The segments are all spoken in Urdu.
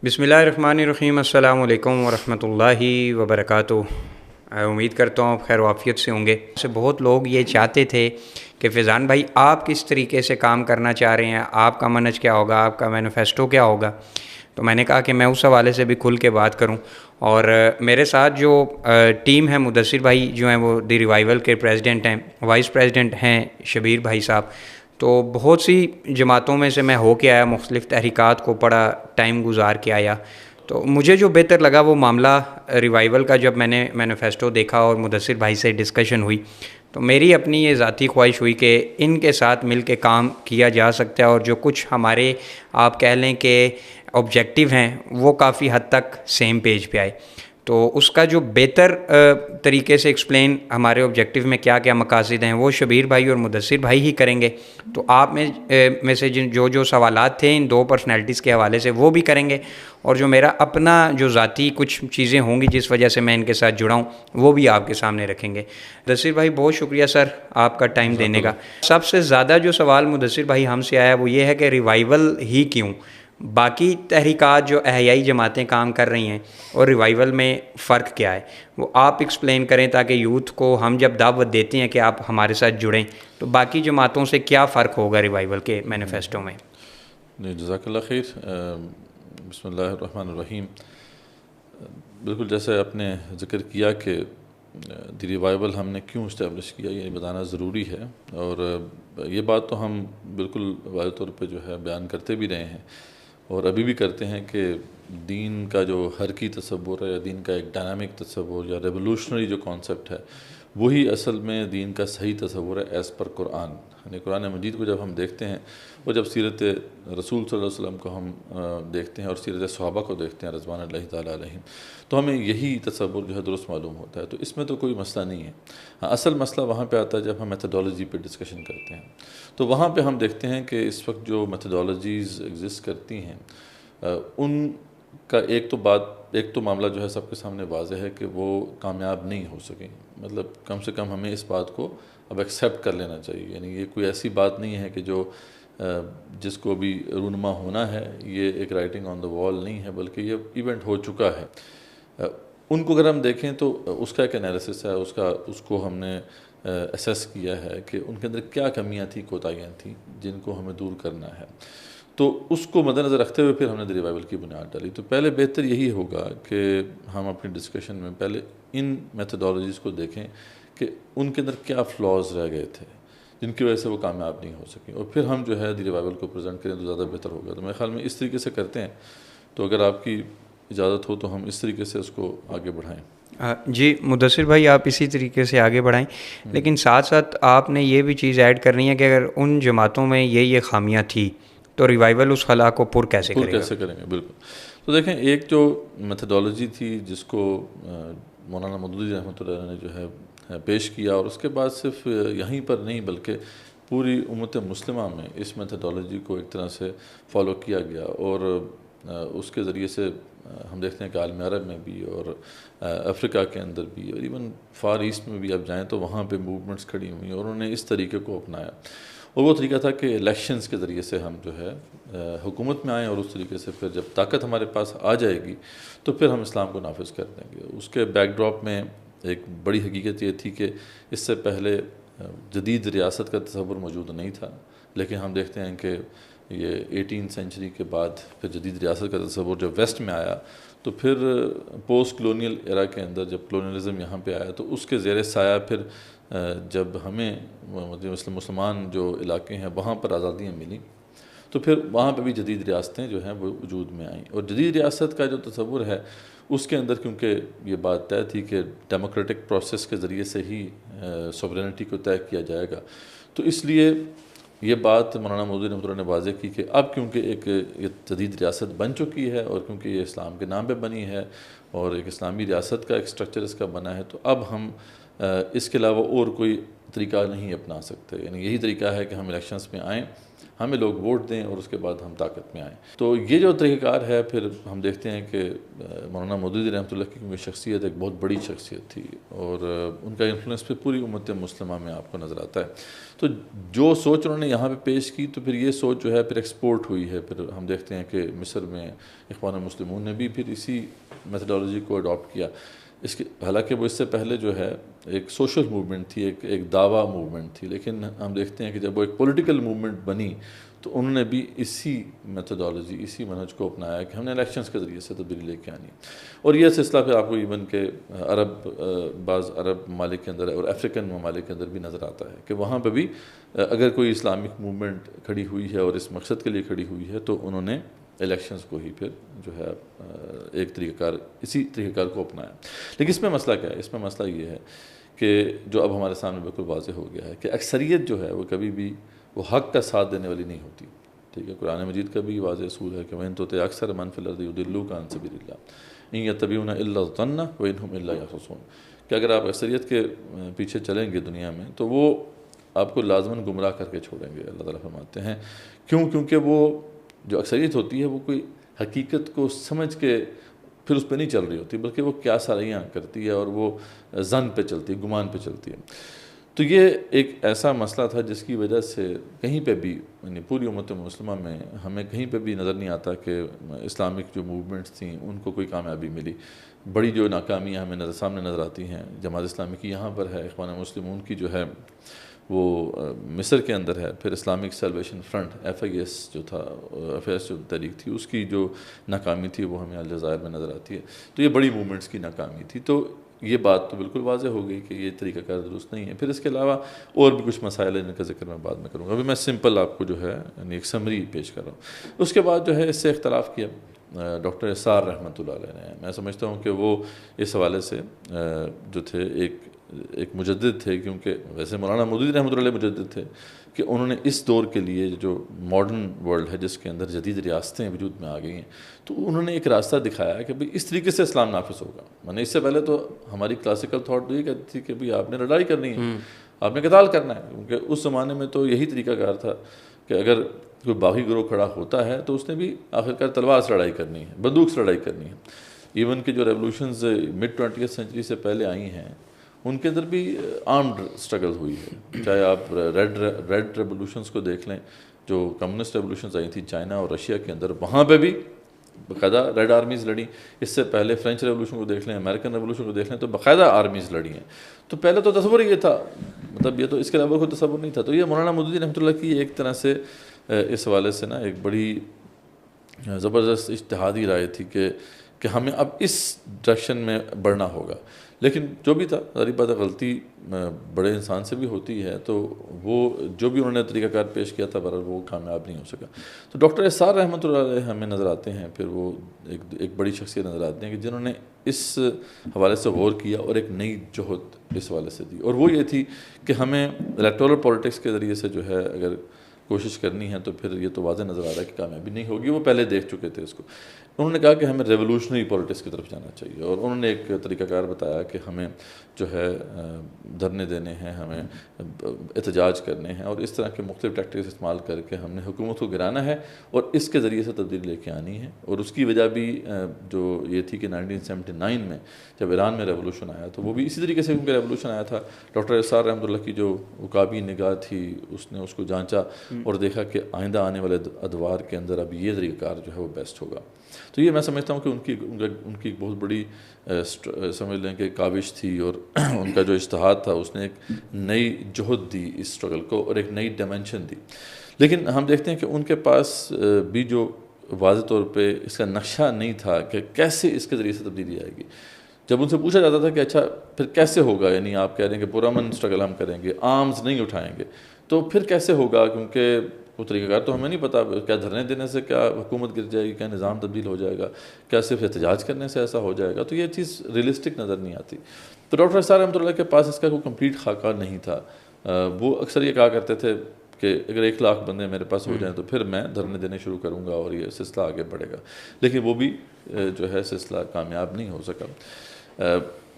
بسم اللہ الرحمن الرحیم، السلام علیکم ورحمۃ اللہ وبرکاتہ۔ امید کرتا ہوں آپ خیر و عافیت سے ہوں گے۔ بہت لوگ یہ چاہتے تھے کہ فیضان بھائی آپ کس طریقے سے کام کرنا چاہ رہے ہیں، آپ کا منہج کیا ہوگا، آپ کا مینیفیسٹو کیا ہوگا۔ تو میں نے کہا کہ میں اس حوالے سے بھی کھل کے بات کروں، اور میرے ساتھ جو ٹیم ہے، مدثر بھائی جو ہیں وہ دی ریوائول کے پریزیڈنٹ ہیں، وائس پریزیڈنٹ ہیں شبیر بھائی صاحب۔ تو بہت سی جماعتوں میں سے میں ہو کے آیا، مختلف تحریکات کو پڑھا، ٹائم گزار کے آیا۔ تو مجھے جو بہتر لگا وہ معاملہ ریوائول کا، جب میں نے مینیفیسٹو دیکھا اور مدثر بھائی سے ڈسکشن ہوئی، تو میری اپنی یہ ذاتی خواہش ہوئی کہ ان کے ساتھ مل کے کام کیا جا سکتا ہے، اور جو کچھ ہمارے آپ کہہ لیں کہ آبجیکٹیو ہیں وہ کافی حد تک سیم پیج پہ آئے۔ تو اس کا جو بہتر طریقے سے ایکسپلین ہمارے آبجیکٹیو میں کیا کیا مقاصد ہیں وہ شبیر بھائی اور مدثر بھائی ہی کریں گے۔ تو آپ میں سے جو سوالات تھے ان دو پرسنالٹیز کے حوالے سے وہ بھی کریں گے، اور جو میرا اپنا جو ذاتی کچھ چیزیں ہوں گی جس وجہ سے میں ان کے ساتھ جڑا ہوں وہ بھی آپ کے سامنے رکھیں گے۔ مدثر بھائی بہت شکریہ سر آپ کا ٹائم دینے کا۔ سب سے زیادہ جو سوال مدثر بھائی ہم سے آیا وہ یہ ہے کہ ریوائول ہی کیوں؟ باقی تحریکات جو احیائی جماعتیں کام کر رہی ہیں اور ریوائول میں فرق کیا ہے، وہ آپ ایکسپلین کریں تاکہ یوتھ کو ہم جب دعوت دیتے ہیں کہ آپ ہمارے ساتھ جڑیں تو باقی جماعتوں سے کیا فرق ہوگا ریوائول کے مینیفیسٹو میں۔ جزاک اللہ خیر۔ بسم اللہ الرحمن الرحیم۔ بالکل جیسے آپ نے ذکر کیا کہ دی ریوائول ہم نے کیوں اسٹیبلش کیا، یہ بتانا ضروری ہے، اور یہ بات تو ہم بالکل واضح طور پہ جو ہے بیان کرتے بھی رہے ہیں اور ابھی بھی کرتے ہیں کہ دین کا جو حرکی تصور ہے، یا دین کا ایک ڈائنامک تصور یا ریولوشنری جو کانسیپٹ ہے، وہی اصل میں دین کا صحیح تصور ہے ایز پر قرآن۔ یعنی قرآن مجید کو جب ہم دیکھتے ہیں اور جب سیرت رسول صلی اللہ علیہ وسلم کو ہم دیکھتے ہیں اور سیرت صحابہ کو دیکھتے ہیں رضوان اللہ تعالیٰ علیہم، تو ہمیں یہی تصور جو ہے درست معلوم ہوتا ہے۔ تو اس میں تو کوئی مسئلہ نہیں ہے۔ اصل مسئلہ وہاں پہ آتا ہے جب ہم میتھڈالوجی پہ ڈسکشن کرتے ہیں، تو وہاں پہ ہم دیکھتے ہیں کہ اس وقت جو میتھڈالوجیز ایگزسٹ کرتی ہیں ان کا ایک تو معاملہ جو ہے سب کے سامنے واضح ہے کہ وہ کامیاب نہیں ہو سکیں۔ مطلب کم سے کم ہمیں اس بات کو اب ایکسیپٹ کر لینا چاہیے۔ یعنی یہ کوئی ایسی بات نہیں ہے کہ جو جس کو بھی رونما ہونا ہے، یہ ایک رائٹنگ آن دا وال نہیں ہے، بلکہ یہ ایونٹ ہو چکا ہے۔ ان کو اگر ہم دیکھیں تو اس کا ایک انالیسس ہے، اس کو ہم نے اسیس کیا ہے کہ ان کے اندر کیا کمیاں تھیں، کوتاہیاں تھیں جن کو ہمیں دور کرنا ہے۔ تو اس کو مد نظر رکھتے ہوئے پھر ہم نے دی ریوائول کی بنیاد ڈالی۔ تو پہلے بہتر یہی ہوگا کہ ہم اپنی ڈسکشن میں پہلے ان میتھڈالوجیز کو دیکھیں کہ ان کے اندر کیا فلاز رہ گئے تھے جن کی وجہ سے وہ کامیاب نہیں ہو سکیں، اور پھر ہم جو ہے دی ریوائول کو پریزنٹ کریں تو زیادہ بہتر ہوگا۔ تو میرے خیال میں اس طریقے سے کرتے ہیں، تو اگر آپ کی اجازت ہو تو ہم اس طریقے سے اس کو آگے بڑھائیں۔ جی مدثر بھائی آپ اسی طریقے سے آگے بڑھائیں، لیکن ساتھ ساتھ آپ نے یہ بھی چیز ایڈ کرنی ہے کہ اگر ان جماعتوں میں یہ خامیاں تھیں تو ریوائول اس خلا کو پر کیسے کریں گے۔ بالکل۔ تو دیکھیں، ایک جو میتھڈالوجی تھی جس کو مولانا مودودی رحمۃ اللہ علیہ نے جو ہے پیش کیا، اور اس کے بعد صرف یہیں پر نہیں بلکہ پوری امت مسلمہ میں اس میتھڈالوجی کو ایک طرح سے فالو کیا گیا، اور اس کے ذریعے سے ہم دیکھتے ہیں کہ عالم عرب میں بھی اور افریقہ کے اندر بھی اور ایون فار ایسٹ میں بھی آپ جائیں تو وہاں پہ موومنٹس کھڑی ہوئیں اور انہوں نے اس طریقے کو اپنایا، اور وہ طریقہ تھا کہ الیکشنز کے ذریعے سے ہم جو ہے حکومت میں آئیں، اور اس طریقے سے پھر جب طاقت ہمارے پاس آ جائے گی تو پھر ہم اسلام کو نافذ کر دیں گے۔ اس کے بیک ڈراپ میں ایک بڑی حقیقت یہ تھی کہ اس سے پہلے جدید ریاست کا تصور موجود نہیں تھا، لیکن ہم دیکھتے ہیں کہ یہ 18 سینچری کے بعد پھر جدید ریاست کا تصور جب ویسٹ میں آیا، تو پھر پوسٹ کلونیل ایرا کے اندر جب کلونیلزم یہاں پہ آیا تو اس کے زیر سایہ پھر جب ہمیں مسلمان جو علاقے ہیں وہاں پر آزادیاں ملیں، تو پھر وہاں پہ بھی جدید ریاستیں جو ہیں وہ وجود میں آئیں، اور جدید ریاست کا جو تصور ہے اس کے اندر کیونکہ یہ بات طے تھی کہ ڈیموکریٹک پروسیس کے ذریعے سے ہی سوورینٹی کو طے کیا جائے گا، تو اس لیے یہ بات مولانا مودودی رحمۃ اللہ نے واضح کی کہ اب کیونکہ ایک یہ جدید ریاست بن چکی ہے، اور کیونکہ یہ اسلام کے نام پہ بنی ہے اور ایک اسلامی ریاست کا ایک سٹرکچر اس کا بنا ہے، تو اب ہم اس کے علاوہ اور کوئی طریقہ نہیں اپنا سکتے۔ یعنی یہی طریقہ ہے کہ ہم الیکشنز میں آئیں ہمیں لوگ ووٹ دیں اور اس کے بعد ہم طاقت میں آئیں. تو یہ جو طریقہ کار ہے پھر ہم دیکھتے ہیں کہ مولانا مودودی رحمۃ اللہ کی کیونکہ شخصیت ایک بہت بڑی شخصیت تھی اور ان کا انفلوئنس پہ پوری امت مسلمہ میں آپ کو نظر آتا ہے. تو جو سوچ انہوں نے یہاں پہ پیش کی تو پھر یہ سوچ جو ہے پھر ایکسپورٹ ہوئی ہے. پھر ہم دیکھتے ہیں کہ مصر میں اخوان المسلمون نے بھی پھر اسی میتھڈالوجی کو اڈاپٹ کیا. حالانکہ وہ اس سے پہلے جو ہے ایک سوشل موومنٹ تھی, ایک دعویٰ موومنٹ تھی, لیکن ہم دیکھتے ہیں کہ جب وہ ایک پولیٹیکل موومنٹ بنی تو انہوں نے بھی اسی میتھڈالوجی, اسی منہج کو اپنایا کہ ہم نے الیکشنز کے ذریعے سے تبدیلی لے کے آنی ہے. اور یہ سلسلہ پھر آپ کو ایون کہ بعض عرب ممالک کے اندر اور افریقن ممالک کے اندر بھی نظر آتا ہے کہ وہاں پہ بھی اگر کوئی اسلامک موومنٹ کھڑی ہوئی ہے اور اس مقصد کے لیے کھڑی ہوئی ہے تو انہوں نے الیکشنز کو ہی پھر جو ہے ایک طریقہ کار, اسی طریقہ کار کو اپنایا. لیکن اس میں مسئلہ کیا ہے؟ اس میں مسئلہ یہ ہے کہ جو اب ہمارے سامنے بالکل واضح ہو گیا ہے کہ اکثریت جو ہے وہ کبھی بھی وہ حق کا ساتھ دینے والی نہیں ہوتی. ٹھیک ہے, قرآن مجید کا بھی واضح اصول ہے کہ وَإِن تُطِعْ أَكْثَرَ مَنْ فِي الْأَرْضِ يُضِلُّوكَ عَنْ سَبِيلِ اللَّهِ إِن يَتَّبِعُونَ إِلَّا الظَّنَّ وَإِنْ هُمْ إِلَّا يَخْرُصُونَ. کہ اگر آپ اکثریت کے پیچھے چلیں گے دنیا میں تو وہ آپ کو لازماً گمراہ کر کے چھوڑیں گے. اللہ تعالیٰ فرماتے ہیں کیونکہ وہ جو اکثریت ہوتی ہے وہ کوئی حقیقت کو سمجھ کے پھر اس پہ نہیں چل رہی ہوتی, بلکہ وہ کیا ساریاں کرتی ہے اور وہ ظن پہ چلتی ہے, گمان پہ چلتی ہے. تو یہ ایک ایسا مسئلہ تھا جس کی وجہ سے کہیں پہ بھی یعنی پوری امت مسلمہ میں ہمیں کہیں پہ بھی نظر نہیں آتا کہ اسلامک جو موومنٹس تھیں ان کو کوئی کامیابی ملی. بڑی جو ناکامیاں ہمیں سامنے نظر آتی ہیں جماعت اسلامی کی یہاں پر ہے, اخوان مسلمون کی جو ہے وہ مصر کے اندر ہے, پھر اسلامک سیلویشن فرنٹ FIS جو تھا, FIS جو تحریک تھی اس کی جو ناکامی تھی وہ ہمیں الجزائر میں نظر آتی ہے. تو یہ بڑی موومنٹس کی ناکامی تھی. تو یہ بات تو بالکل واضح ہو گئی کہ یہ طریقہ کار درست نہیں ہے. پھر اس کے علاوہ اور بھی کچھ مسائل ہیں جن کا ذکر میں بعد میں کروں گا. ابھی میں سمپل آپ کو جو ہے یعنی ایک سمری پیش کر رہا ہوں. اس کے بعد جو ہے اس سے اختلاف کیا ڈاکٹر اسرار رحمۃ اللہ علیہ نے. میں سمجھتا ہوں کہ وہ اس حوالے سے جو تھے ایک مجدد تھے, کیونکہ ویسے مولانا مودودی رحمۃ اللہ علیہ مجدد تھے کہ انہوں نے اس دور کے لیے جو ماڈرن ورلڈ ہے جس کے اندر جدید ریاستیں وجود میں آ گئی ہیں تو انہوں نے ایک راستہ دکھایا کہ بھئی اس طریقے سے اسلام نافذ ہوگا. میں نے اس سے پہلے تو ہماری کلاسیکل تھاٹ تو یہ کہتی تھی کہ بھئی آپ نے لڑائی کرنی ہے, آپ نے قتال کرنا ہے, کیونکہ اس زمانے میں تو یہی طریقہ کار تھا کہ اگر کوئی باغی گروہ کھڑا ہوتا ہے تو اس نے بھی آخرکار تلوار سے لڑائی کرنی ہے, بندوق سے لڑائی کرنی ہے. ایون کہ جو ریولوشنز mid 20th سینچری سے پہلے آئی ہیں ان کے اندر بھی آرمڈ سٹرگل ہوئی ہے. چاہے آپ ریڈ ریولوشنز کو دیکھ لیں جو کمیونسٹ ریولوشنز آئی تھیں چائنا اور رشیا کے اندر, وہاں پہ بھی باقاعدہ ریڈ آرمیز لڑیں. اس سے پہلے فرینچ ریولوشن کو دیکھ لیں, امریکن ریولوشن کو دیکھ لیں تو باقاعدہ آرمیز لڑی ہیں. تو پہلے تو تصور یہ تھا, مطلب یہ تو اس کے علاوہ کوئی تصور نہیں تھا. تو یہ مولانا مودودی رحمۃ اللہ کی ایک طرح سے اس حوالے سے نا ایک بڑی زبردست اجتہادی رائے تھی کہ ہمیں اب اس ڈائریکشن میں بڑھنا ہوگا. لیکن جو بھی تھا ظاہر بات ہے غلطی بڑے انسان سے بھی ہوتی ہے, تو وہ جو بھی انہوں نے طریقہ کار پیش کیا تھا برحال وہ کامیاب نہیں ہو سکا. تو ڈاکٹر اسرار رحمۃ اللہ علیہ ہمیں نظر آتے ہیں, پھر وہ ایک بڑی شخصیت نظر آتے ہیں کہ جنہوں نے اس حوالے سے غور کیا اور ایک نئی جہد اس حوالے سے دی, اور وہ یہ تھی کہ ہمیں الیکٹورل پولیٹکس کے ذریعے سے جو ہے اگر کوشش کرنی ہے تو پھر یہ تو واضح نظر آ رہا ہے کہ کامیابی نہیں ہوگی, وہ پہلے دیکھ چکے تھے اس کو. انہوں نے کہا کہ ہمیں ریولوشنری پولیٹکس کی طرف جانا چاہیے, اور انہوں نے ایک طریقہ کار بتایا کہ ہمیں جو ہے دھرنے دینے ہیں, ہمیں احتجاج کرنے ہیں, اور اس طرح کے مختلف ٹیکٹکس استعمال کر کے ہم نے حکومت کو گرانا ہے اور اس کے ذریعے سے تبدیلی لے کے آنی ہے. اور اس کی وجہ بھی جو یہ تھی کہ 1979 میں جب ایران میں ریولوشن آیا تو وہ بھی اسی طریقے سے کیونکہ ریولوشن آیا تھا. ڈاکٹر اسرار رحمۃ اللہ کی جو عقابی نگاہ تھی اس نے اس کو جانچا اور دیکھا کہ آئندہ آنے والے ادوار کے اندر اب یہ طریقہ کار جو ہے وہ بیسٹ ہوگا. تو یہ میں سمجھتا ہوں کہ ان کی بہت بڑی سمجھ لیں کہ کاوش تھی, اور ان کا جو اجتہاد تھا اس نے ایک نئی جہد دی اس اسٹرگل کو اور ایک نئی ڈائمنشن دی. لیکن ہم دیکھتے ہیں کہ ان کے پاس بھی جو واضح طور پہ اس کا نقشہ نہیں تھا کہ کیسے اس کے ذریعے سے تبدیلی آئے گی. جب ان سے پوچھا جاتا تھا کہ اچھا پھر کیسے ہوگا, یعنی آپ کہہ رہے ہیں کہ پرامن اسٹرگل ہم کریں گے, آرمز نہیں اٹھائیں گے, تو پھر کیسے ہوگا, کیونکہ وہ طریقہ کار تو ہمیں نہیں پتا, کیا دھرنے دینے سے کیا حکومت گر جائے گی, کیا نظام تبدیل ہو جائے گا, کیا صرف احتجاج کرنے سے ایسا ہو جائے گا. تو یہ چیز ریئلسٹک نظر نہیں آتی. تو ڈاکٹر اسرار رحمۃ اللہ کے پاس اس کا کوئی کمپلیٹ خاکہ نہیں تھا. وہ اکثر یہ کہا کرتے تھے کہ اگر 1 لاکھ بندے میرے پاس ہو جائیں تو پھر میں دھرنے دینے شروع کروں گا اور یہ سلسلہ آگے بڑھے گا. لیکن وہ بھی جو ہے سلسلہ کامیاب نہیں ہو سکا.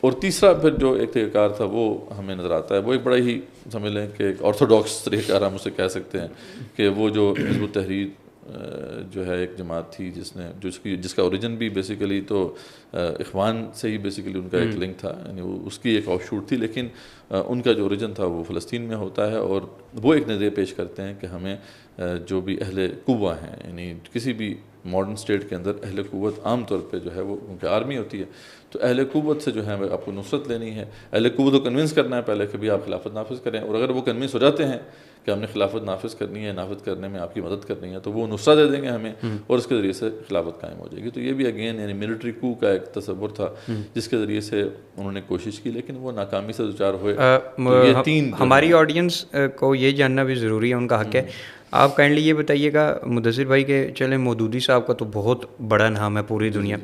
اور تیسرا پھر جو ایک طریقہ کار تھا وہ ہمیں نظر آتا ہے، وہ ایک بڑا ہی سمجھ لیں کہ ایک آرتھوڈاکس طریقہ کار ہم اسے کہہ سکتے ہیں، کہ وہ جو حزب التحریر جو ہے ایک جماعت تھی جس کا اوریجن بھی بیسیکلی تو اخوان سے ہی بیسیکلی ان کا ایک لنک تھا، یعنی اس کی ایک آف شوٹ تھی، لیکن ان کا جو اوریجن تھا وہ فلسطین میں ہوتا ہے، اور وہ ایک نظریہ پیش کرتے ہیں کہ ہمیں جو بھی اہل قوہ ہیں، یعنی کسی بھی ماڈرن اسٹیٹ کے اندر اہل قوت عام طور پہ جو ہے وہ کیونکہ آرمی ہوتی ہے، تو اہل قوت سے جو ہے آپ کو نصرت لینی ہے، اہل قوت کو کنونس کرنا ہے پہلے کہ بھی آپ خلافت نافذ کریں، اور اگر وہ کنونس ہو جاتے ہیں کہ ہم نے خلافت نافذ کرنی ہے، نافذ کرنے میں آپ کی مدد کرنی ہے، تو وہ نصرت دے دیں گے ہمیں، اور اس کے ذریعے سے خلافت قائم ہو جائے گی۔ تو یہ بھی اگین یعنی ملٹری کو کا ایک تصور تھا جس کے ذریعے سے انہوں نے کوشش کی، لیکن وہ ناکامی سے دوچار ہوئے۔ یہ تین ہماری آڈینس کو یہ جاننا بھی ضروری ہے، ان کا حق ہے۔ آپ کائنڈلی یہ بتائیے گا مدثر بھائی کہ چلیں مودودی صاحب کا تو بہت بڑا نام ہے پوری دنیا،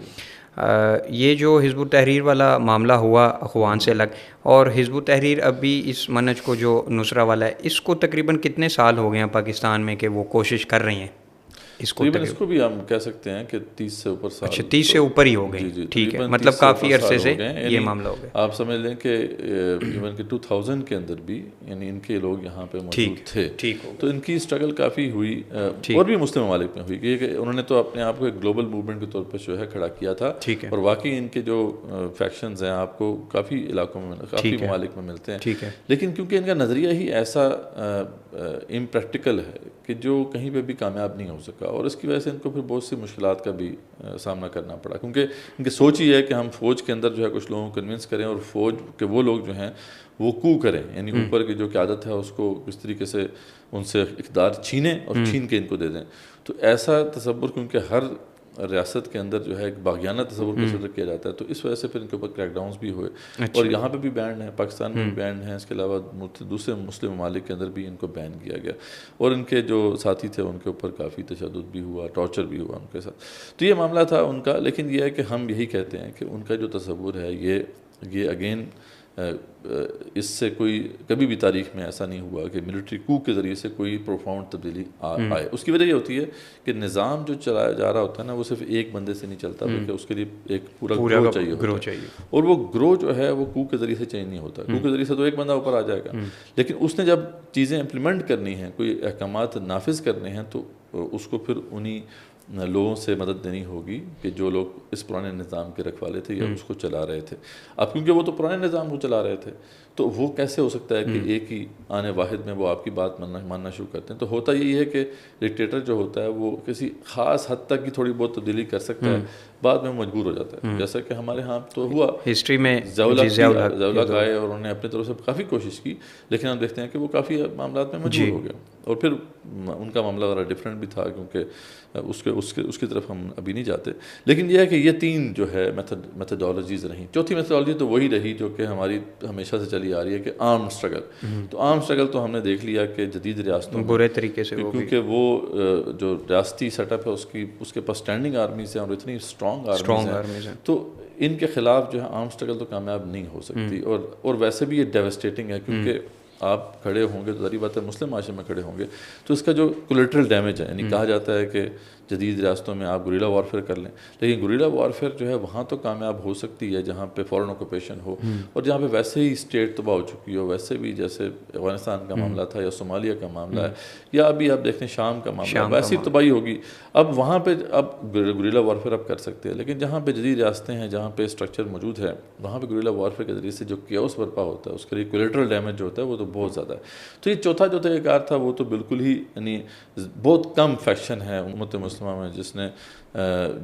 یہ جو حزب التحریر والا معاملہ ہوا اخوان سے الگ، اور حزب التحریر اب بھی اس منہج کو جو نصرہ والا ہے، اس کو تقریباً کتنے سال ہو گئے ہیں پاکستان میں کہ وہ کوشش کر رہی ہیں اس کو؟ اس کو بھی ہم کہہ سکتے ہیں کہ 30 سے اوپر سال۔ اچھا 30 سے اوپر ہی ہو گئے، ٹھیک ہے، مطلب کافی عرصے سے یہ معاملہ ہو گیا۔ آپ سمجھ لیں کہ ایون کہ 2000 کے اندر بھی یعنی ان کے لوگ یہاں پہ موجود تھے، تو ان کی اسٹرگل کافی ہوئی، اور بھی مسلم ممالک میں ہوئی، کہ انہوں نے تو اپنے آپ کو ایک گلوبل موومنٹ کے طور پر جو ہے کھڑا کیا تھا، اور واقعی ان کے جو فیکشنز ہیں آپ کو کافی علاقوں میں کافی ممالک میں ملتے ہیں، لیکن کیونکہ ان کا نظریہ ہی ایسا امپریکٹیکل ہے کہ جو کہیں پہ بھی کامیاب نہیں ہو سکا، اور اس کی وجہ سے ان کو پھر بہت سی مشکلات کا بھی سامنا کرنا پڑا، کیونکہ ان کی سوچ یہ ہے کہ ہم فوج کے اندر جو ہے کچھ لوگوں کو کنونس کریں، اور فوج کے وہ لوگ جو ہیں وہ کو کریں، یعنی اوپر کی جو قیادت ہے اس کو کس طریقے سے ان سے اقتدار چھینیں اور چھین کے ان کو دے دیں۔ تو ایسا تصور کیونکہ ہر ریاست کے اندر جو ہے ایک باغیانہ تصور کنسیڈر کیا جاتا ہے، تو اس وجہ سے پھر ان کے اوپر کریک ڈاؤنس بھی ہوئے، اور یہاں پہ بھی بینڈ ہیں، پاکستان میں بھی بینڈ ہیں، اس کے علاوہ دوسرے مسلم ممالک کے اندر بھی ان کو بین کیا گیا، اور ان کے جو ساتھی تھے ان کے اوپر کافی تشدد بھی ہوا، ٹارچر بھی ہوا ان کے ساتھ۔ تو یہ معاملہ تھا ان کا، لیکن یہ ہے کہ ہم یہی کہتے ہیں کہ ان کا جو تصور ہے یہ اگین اس سے کوئی کبھی بھی تاریخ میں ایسا نہیں ہوا کہ ملٹری کو کے ذریعے سے کوئی پروفاؤنڈ تبدیلی آئے۔ اس کی وجہ یہ ہوتی ہے کہ نظام جو چلایا جا رہا ہوتا ہے نا، وہ صرف ایک بندے سے نہیں چلتا، بلکہ اس کے لیے ایک پورا گروہ چاہیے، اور وہ گروہ جو ہے وہ کو کے ذریعے سے چینج نہیں ہوتا۔ کو کے ذریعے سے تو ایک بندہ اوپر آ جائے گا، لیکن اس نے جب چیزیں امپلیمنٹ کرنی ہیں، کوئی احکامات نافذ کرنے ہیں، تو اس کو پھر انہی لوگوں سے مدد دینی ہوگی کہ جو لوگ اس پرانے نظام کے رکھوالے تھے یا اس کو چلا رہے تھے۔ اب کیونکہ وہ تو پرانے نظام کو چلا رہے تھے، تو وہ کیسے ہو سکتا ہے کہ ایک ہی آنے واحد میں وہ آپ کی بات ماننا شروع کرتے ہیں؟ تو ہوتا یہی ہے کہ ڈکٹیٹر جو ہوتا ہے وہ کسی خاص حد تک کی تھوڑی بہت تبدیلی کر سکتا ہے، بعد میں مجبور ہو جاتا ہے، جیسا کہ ہمارے ہاں تو ہوا ہسٹری میں ضیاء آئے اور انہوں نے اپنی طرف سے کافی کوشش کی، لیکن ہم دیکھتے ہیں کہ وہ کافی معاملات میں مجبور ہو گیا، اور پھر ان کا معاملہ ذرا ڈفرینٹ بھی تھا، کیونکہ اس کی طرف ہم ابھی نہیں جاتے۔ لیکن یہ ہے کہ یہ تین جو ہے میتھڈالوجیز رہیں۔ چوتھی میتھڈالوجی تو وہی رہی جو کہ ہماری ہمیشہ سے چلی آ رہی ہے کہ آرم اسٹرگل۔ تو آرم اسٹرگل تو ہم نے دیکھ لیا کہ جدید ریاستوں میں برے طریقے سے، کیونکہ وہ جو ریاستی سیٹ اپ ہے اس کے پاس اسٹینڈنگ آرمیز ہیں اور اتنی اسٹرانگ آرمیز ہیں، تو ان کے خلاف جو ہے آرم اسٹرگل تو کامیاب نہیں ہو سکتی، اور ویسے بھی یہ ڈیوسٹیٹنگ ہے، کیونکہ آپ کھڑے ہوں گے تو ظاہری بات ہے مسلم معاشرے میں کھڑے ہوں گے، تو اس کا جو کولیٹرل ڈیمیج ہے، یعنی کہا جاتا ہے کہ جدید ریاستوں میں آپ گوریلا وارفیئر کر لیں، لیکن گوریلا وارفیئر جو ہے وہاں تو کامیاب ہو سکتی ہے جہاں پہ فورن آکوپیشن ہو، اور جہاں پہ ویسے ہی اسٹیٹ تباہ ہو چکی ہو، ویسے بھی جیسے افغانستان کا معاملہ تھا یا صومالیہ کا معاملہ ہے، یا ابھی آپ دیکھیں شام کا معاملہ، ویسی تباہی ہوگی۔ اب وہاں پہ اب گوریلا وارفیئر اب کر سکتے ہیں، لیکن جہاں پہ جدید ریاستیں ہیں، جہاں پہ اسٹرکچر موجود ہے، وہاں پہ گوریلا وارفیئر کے ذریعے سے جو کیوس برپا ہوتا ہے، اس کے لیے کولیٹرل ڈیمیج جو ہوتا ہے وہ تو بہت زیادہ ہے۔ تو یہ چوتھا جو طریقہ کار تھا وہ تو بالکل ہی یعنی بہت کم فیکشن ہے امت مسلمہ میں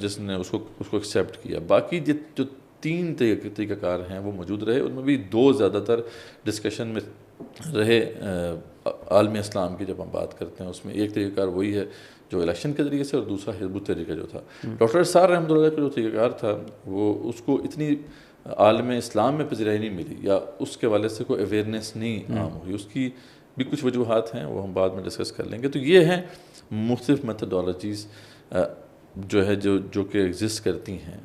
جس نے اس کو ایکسیپٹ کیا۔ باقی جو تین طریقہ کار ہیں وہ موجود رہے، ان میں بھی دو زیادہ تر ڈسکشن میں رہے عالم اسلام کی جب ہم بات کرتے ہیں، اس میں ایک طریقہ کار وہی ہے جو الیکشن کے ذریعے سے، اور دوسرا حزب التحریر کا جو تھا۔ ڈاکٹر اسرار رحمۃ اللہ کا جو طریقہ کار تھا وہ اس کو اتنی عالم اسلام میں پذیرائی نہیں ملی، یا اس کے والے سے کوئی اویئرنیس نہیں عام ہوئی، اس کی بھی کچھ وجوہات ہیں، وہ ہم بعد میں ڈسکس کر لیں گے۔ تو یہ ہیں مختلف میتھڈالوجیز جو ہے جو کہ ایگزسٹ کرتی ہیں۔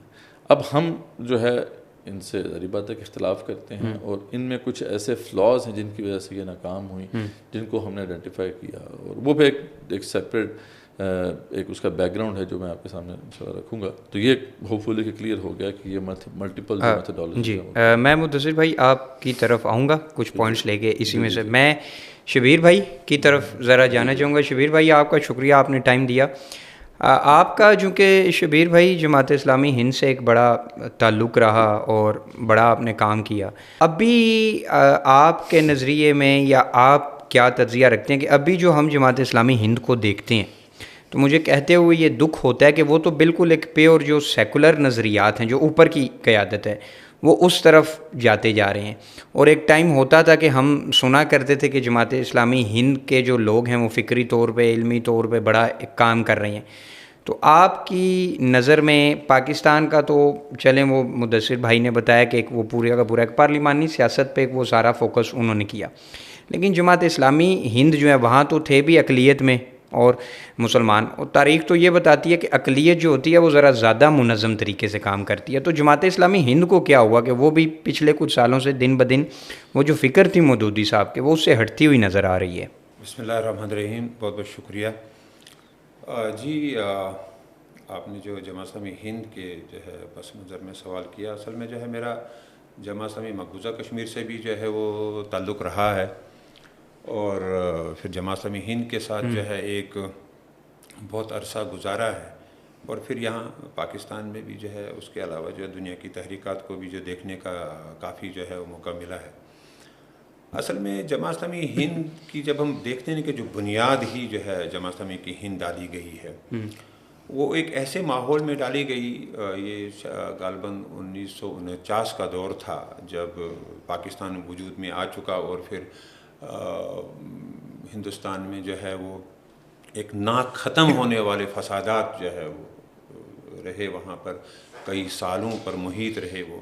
اب ہم جو ہے ان سے ظاہری بات ہے کہ اختلاف کرتے ہیں، اور ان میں کچھ ایسے فلاز ہیں جن کی وجہ سے یہ ناکام ہوئی، جن کو ہم نے آئیڈینٹیفائی کیا، اور وہ بھی ایک سیپریٹ ایک اس کا بیک گراؤنڈ ہے جو میں آپ کے سامنے انشاءاللہ رکھوں گا. تو یہ ہوپ فلی کہ کلیئر ہو گیا کہ یہ ملٹیپل جو میتھڈالوجی. جی میں مدثر بھائی آپ کی طرف آؤں گا کچھ پوائنٹس لے کے. اسی میں سے میں شبیر بھائی کی طرف ذرا جانا چاہوں گا. شبیر بھائی آپ کا شکریہ، آپ نے ٹائم دیا. آپ کا چونکہ شبیر بھائی جماعت اسلامی ہند سے ایک بڑا تعلق رہا اور بڑا آپ نے کام کیا. ابھی آپ کے نظریے میں یا آپ کیا تجزیہ رکھتے ہیں کہ ابھی جو ہم جماعت اسلامی ہند کو دیکھتے ہیں تو مجھے کہتے ہوئے یہ دکھ ہوتا ہے کہ وہ تو بالکل ایک پیور جو سیکولر نظریات ہیں جو اوپر کی قیادت ہے وہ اس طرف جاتے جا رہے ہیں. اور ایک ٹائم ہوتا تھا کہ ہم سنا کرتے تھے کہ جماعت اسلامی ہند کے جو لوگ ہیں وہ فکری طور پہ علمی طور پہ بڑا ایک کام کر رہے ہیں. تو آپ کی نظر میں پاکستان کا تو چلیں وہ مدثر بھائی نے بتایا کہ ایک وہ پورے کا پورا ایک پارلیمانی سیاست پہ ایک وہ سارا فوکس انہوں نے کیا، لیکن جماعت اسلامی ہند جو ہے وہاں تو تھے بھی اقلیت میں اور مسلمان. اور تاریخ تو یہ بتاتی ہے کہ اقلیت جو ہوتی ہے وہ ذرا زیادہ منظم طریقے سے کام کرتی ہے. تو جماعت اسلامی ہند کو کیا ہوا کہ وہ بھی پچھلے کچھ سالوں سے دن بدن وہ جو فکر تھی مودودی صاحب کے وہ اس سے ہٹتی ہوئی نظر آ رہی ہے. بسم اللہ الرحمن الرحیم. بہت بہت شکریہ. جی آپ نے جو جماعت اسلامی ہند کے جو ہے پس منظر میں سوال کیا، اصل میں جو ہے میرا جماعت اسلامی مقبوضہ کشمیر سے بھی جو ہے وہ تعلق رہا ہے، اور پھر جماعت اسلامی ہند کے ساتھ جو ہے ایک بہت عرصہ گزارا ہے، اور پھر یہاں پاکستان میں بھی جو ہے اس کے علاوہ جو ہے دنیا کی تحریکات کو بھی جو دیکھنے کا کافی جو ہے وہ موقع ملا ہے. اصل میں جماعت اسلامی ہند کی جب ہم دیکھتے ہیں کہ جو بنیاد ہی جو ہے جماعت اسلامی کی ہند ڈالی گئی ہے وہ ایک ایسے ماحول میں ڈالی گئی، یہ غالباً 1949 کا دور تھا جب پاکستان وجود میں آ چکا، اور پھر ہندوستان میں جو ہے وہ ایک نا ختم ہونے والے فسادات جو ہے وہ رہے، وہاں پر کئی سالوں پر محیط رہے وہ.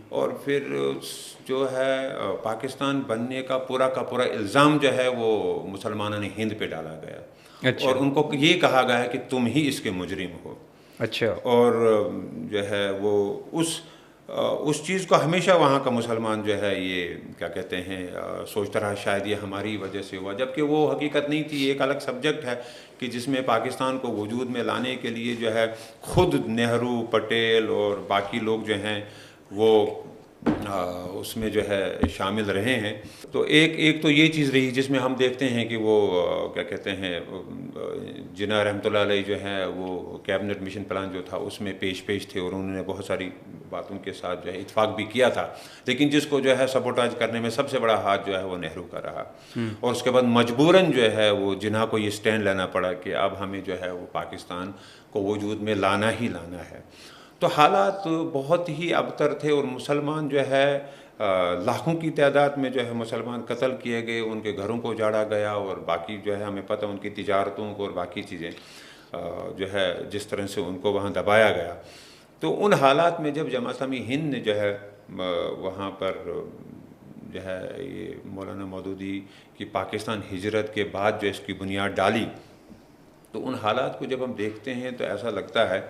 اور پھر جو ہے پاکستان بننے کا پورا الزام جو ہے وہ مسلمانوں نے ہند پہ ڈالا گیا. اچھا. اور ان کو یہ کہا گیا ہے کہ تم ہی اس کے مجرم ہو. اچھا. اور جو ہے وہ اس چیز کو ہمیشہ وہاں کا مسلمان جو ہے یہ کیا کہتے ہیں سوچتا رہا شاید یہ ہماری وجہ سے ہوا، جبکہ وہ حقیقت نہیں تھی. ایک الگ سبجیکٹ ہے کہ جس میں پاکستان کو وجود میں لانے کے لیے جو ہے خود نہرو، پٹیل اور باقی لوگ جو ہیں وہ اس میں جو ہے شامل رہے ہیں. تو ایک تو یہ چیز رہی جس میں ہم دیکھتے ہیں کہ وہ کیا کہتے ہیں جناح رحمۃ اللہ علیہ جو ہے وہ کیبنٹ مشن پلان جو تھا اس میں پیش تھے، اور انہوں نے بہت ساری باتوں کے ساتھ جو ہے اتفاق بھی کیا تھا، لیکن جس کو جو ہے سبوٹاج کرنے میں سب سے بڑا ہاتھ جو ہے وہ نہرو کا رہا. اور اس کے بعد مجبوراً جو ہے وہ جناح کو یہ سٹینڈ لینا پڑا کہ اب ہمیں جو ہے وہ پاکستان کو وجود میں لانا ہی لانا ہے. تو حالات بہت ہی ابتر تھے، اور مسلمان جو ہے لاکھوں کی تعداد میں جو ہے مسلمان قتل کیے گئے، ان کے گھروں کو اجاڑا گیا، اور باقی جو ہے ہمیں پتہ ان کی تجارتوں کو اور باقی چیزیں جو ہے جس طرح سے ان کو وہاں دبایا گیا. تو ان حالات میں جب جماعت اسلامی ہند نے جو ہے وہاں پر جو ہے یہ مولانا مودودی کی پاکستان ہجرت کے بعد جو اس کی بنیاد ڈالی، تو ان حالات کو جب ہم دیکھتے ہیں تو ایسا لگتا ہے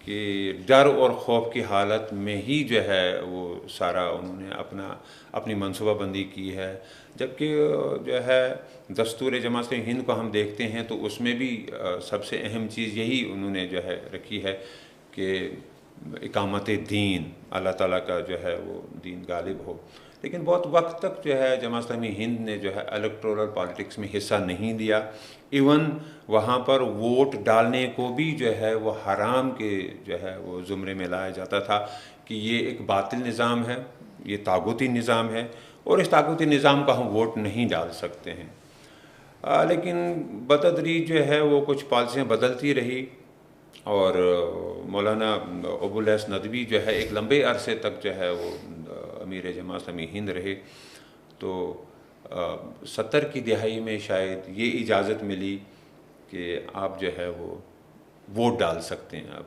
کہ ڈر اور خوف کی حالت میں ہی جو ہے وہ سارا انہوں نے اپنی منصوبہ بندی کی ہے. جبکہ جو ہے دستور جماعت اسلامی ہند کو ہم دیکھتے ہیں تو اس میں بھی سب سے اہم چیز یہی انہوں نے جو ہے رکھی ہے کہ اقامت دین، اللہ تعالیٰ کا جو ہے وہ دین غالب ہو. لیکن بہت وقت تک جو ہے جماعت اسلامی ہند نے جو ہے الیکٹورل پالیٹکس میں حصہ نہیں دیا. ایون وہاں پر ووٹ ڈالنے کو بھی جو ہے وہ حرام کے جو ہے وہ زمرے میں لایا جاتا تھا کہ یہ ایک باطل نظام ہے، یہ طاغوتی نظام ہے، اور اس طاغوتی نظام کا ہم ووٹ نہیں ڈال سکتے ہیں. لیکن بتدریج جو ہے وہ کچھ پالیسیاں بدلتی رہی، اور مولانا ابواللیث ندوی جو ہے ایک لمبے عرصے تک جو ہے وہ امیر جماعت اسلامی ہند رہے. تو 70 کی دہائی میں شاید یہ اجازت ملی کہ آپ جو ہے وہ ووٹ ڈال سکتے ہیں اب.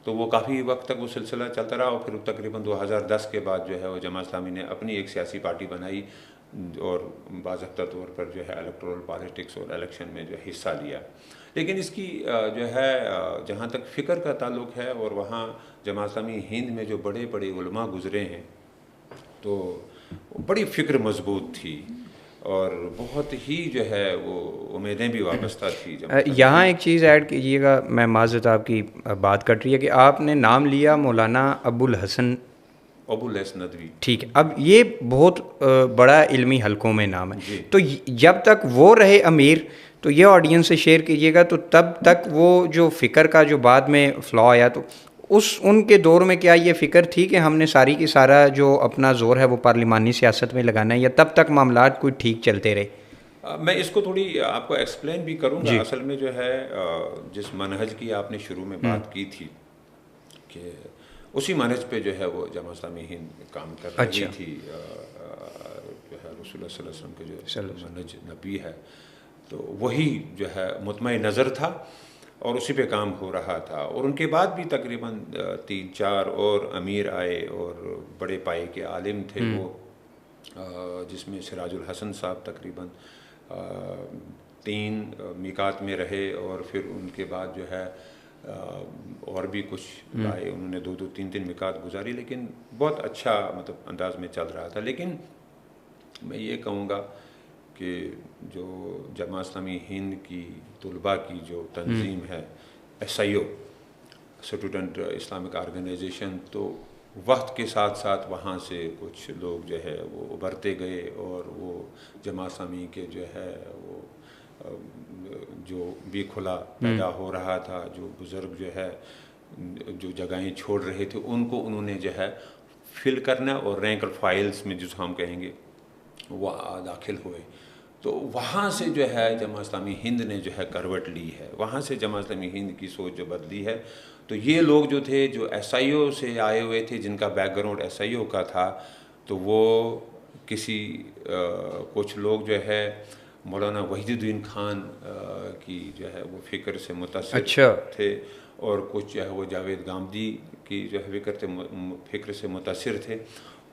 تو وہ کافی وقت تک وہ سلسلہ چلتا رہا، اور پھر تقریباً 2010 کے بعد جو ہے وہ جماعت اسلامی نے اپنی ایک سیاسی پارٹی بنائی، اور باضابطہ طور پر جو ہے الیکٹورل پالیٹکس اور الیکشن میں جو حصہ لیا. لیکن اس کی جو ہے جہاں تک فکر کا تعلق ہے، اور وہاں جماعت اسلامی ہند میں جو بڑے علماء گزرے ہیں تو بڑی فکر مضبوط تھی. اور بہت ہی جو ہے وہ امیدیں بھی وابستہ تھی. یہاں ایک چیز ایڈ کیجیے گا، میں معذرت آپ کی بات کٹ رہی ہے کہ آپ نے نام لیا مولانا ابوالحسن ندوی. ٹھیک ہے، اب یہ بہت بڑا علمی حلقوں میں نام ہے جی. تو جب تک وہ رہے امیر تو یہ آڈینس سے شیئر کیجیے گا، تو تب تک وہ جو فکر کا جو بعد میں فلا آیا تو ان کے دور میں کیا یہ فکر تھی کہ ہم نے ساری کی سارا جو اپنا زور ہے وہ پارلیمانی سیاست میں لگانا ہے، یا تب تک معاملات کوئی ٹھیک چلتے رہے؟ میں اس کو تھوڑی آپ کو ایکسپلین بھی کروں گا. اصل میں جو ہے جس منہج کی آپ نے شروع میں بات کی تھی کہ اسی منہج پہ جو ہے وہ جماعت اسلامی ہند کام کر رہی تھی. جو ہے رسول اللہ صلی اللہ علیہ وسلم کے جو منہج نبی ہے تو وہی جو ہے مطمع نظر تھا اور اسی پہ کام ہو رہا تھا. اور ان کے بعد بھی تقریباً 3-4 اور امیر آئے اور بڑے پائے کے عالم تھے وہ، جس میں سراج الحسن صاحب تقریباً 3 میقات میں رہے، اور پھر ان کے بعد جو ہے اور بھی کچھ آئے، انہوں نے 2-2 3-3 میقات گزاری، لیکن بہت اچھا مطلب انداز میں چل رہا تھا. لیکن میں یہ کہوں گا کہ جو جماعت اسلامی ہند کی طلباء کی جو تنظیم ہے SIO اسٹوڈنٹ اسلامک آرگنائزیشن، تو وقت کے ساتھ ساتھ وہاں سے کچھ لوگ جو ہے وہ ابھرتے گئے، اور وہ جماعت اسلامی کے جو ہے وہ جو بھی کھلا پیدا ہو رہا تھا، جو بزرگ جو ہے جو جگہیں چھوڑ رہے تھے ان کو انہوں نے جو ہے فل کرنا، اور رینک اور فائلز میں جس ہم کہیں گے وہ داخل ہوئے. تو وہاں سے جو ہے جماعت اسلامی ہند نے جو ہے کروٹ لی ہے، وہاں سے جماعت اسلامی ہند کی سوچ جو بدلی ہے. تو یہ لوگ جو تھے جو SIO سے آئے ہوئے تھے، جن کا بیک گراؤنڈ SIO کا تھا، تو وہ کچھ لوگ جو ہے مولانا وحید الدین خان کی جو ہے وہ فکر سے متاثر تھے، اور کچھ جو ہے وہ جاوید گامدی کی جو ہے فکر سے متاثر تھے.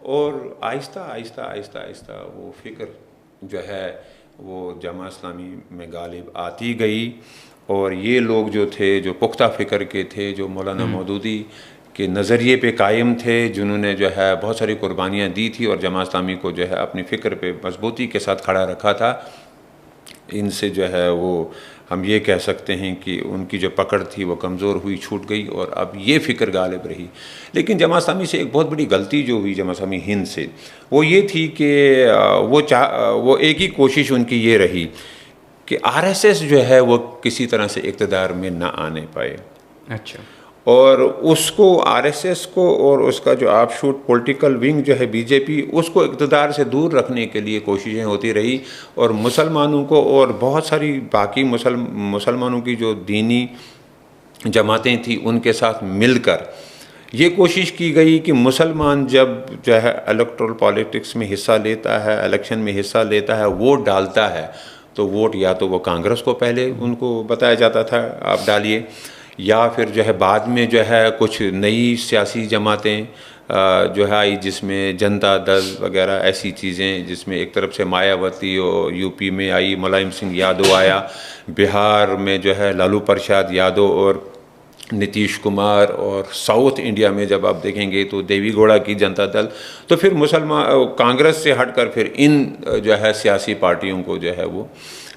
اور آہستہ آہستہ آہستہ آہستہ وہ فکر جو ہے وہ جماعت اسلامی میں غالب آتی گئی. اور یہ لوگ جو تھے جو پختہ فکر کے تھے، جو مولانا مودودی کے نظریے پہ قائم تھے، جنہوں نے جو ہے بہت ساری قربانیاں دی تھی اور جماعت اسلامی کو جو ہے اپنی فکر پہ مضبوطی کے ساتھ کھڑا رکھا تھا، ان سے جو ہے وہ ہم یہ کہہ سکتے ہیں کہ ان کی جو پکڑ تھی وہ کمزور ہوئی، چھوٹ گئی، اور اب یہ فکر غالب رہی. لیکن جماعت اسلامی سے ایک بہت بڑی غلطی جو ہوئی جماعت اسلامی ہند سے، وہ یہ تھی کہ وہ ایک ہی کوشش ان کی یہ رہی کہ RSS جو ہے وہ کسی طرح سے اقتدار میں نہ آنے پائے. اچھا. اور اس کو RSS کو اور اس کا جو آپ شوٹ پولیٹیکل ونگ جو ہے BJP، اس کو اقتدار سے دور رکھنے کے لیے کوششیں ہوتی رہی، اور مسلمانوں کو اور بہت ساری باقی مسلمانوں کی جو دینی جماعتیں تھیں ان کے ساتھ مل کر یہ کوشش کی گئی کہ مسلمان جب جو ہے الیکٹرل پالیٹکس میں حصہ لیتا ہے، الیکشن میں حصہ لیتا ہے، ووٹ ڈالتا ہے، تو ووٹ یا تو وہ کانگریس کو پہلے ان کو بتایا جاتا تھا آپ ڈالیے، یا پھر جو ہے بعد میں جو ہے کچھ نئی سیاسی جماعتیں جو ہے آئی، جس میں جنتا دل وغیرہ ایسی چیزیں، جس میں ایک طرف سے مایاوتی اور UP میں آئی، ملائم سنگھ یادو آیا، بہار میں جو ہے لالو پرساد یادو اور نتیش کمار، اور ساؤتھ انڈیا میں جب آپ دیکھیں گے تو دیوی گوڑا کی جنتا دل. تو پھر کانگریس سے ہٹ کر پھر ان جو ہے سیاسی پارٹیوں کو جو ہے وہ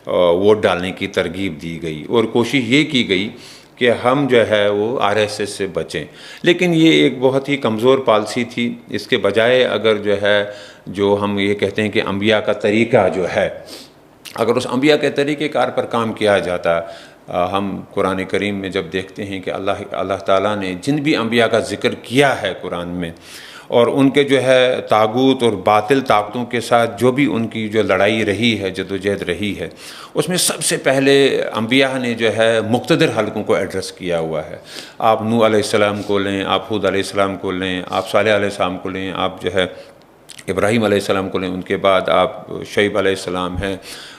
ووٹ ڈالنے کی ترغیب دی گئی، اور کوشش یہ کی گئی کہ ہم جو ہے وہ RSS سے بچیں. لیکن یہ ایک بہت ہی کمزور پالیسی تھی. اس کے بجائے اگر جو ہے جو ہم یہ کہتے ہیں کہ انبیاء کا طریقہ جو ہے، اگر اس انبیاء کے طریقہ کار پر کام کیا جاتا، ہم قرآن کریم میں جب دیکھتے ہیں کہ اللہ تعالیٰ نے جن بھی انبیاء کا ذکر کیا ہے قرآن میں، اور ان کے جو ہے طاغوت اور باطل طاقتوں کے ساتھ جو بھی ان کی جو لڑائی رہی ہے، جدوجہد رہی ہے، اس میں سب سے پہلے انبیاء نے جو ہے مقتدر حلقوں کو ایڈریس کیا ہوا ہے. آپ نوح علیہ السلام کو لیں، آپ ہود علیہ السلام کو لیں، آپ صالح علیہ السلام کو لیں، آپ جو ہے ابراہیم علیہ السلام کو لیں، ان کے بعد آپ شعیب علیہ السلام ہیں،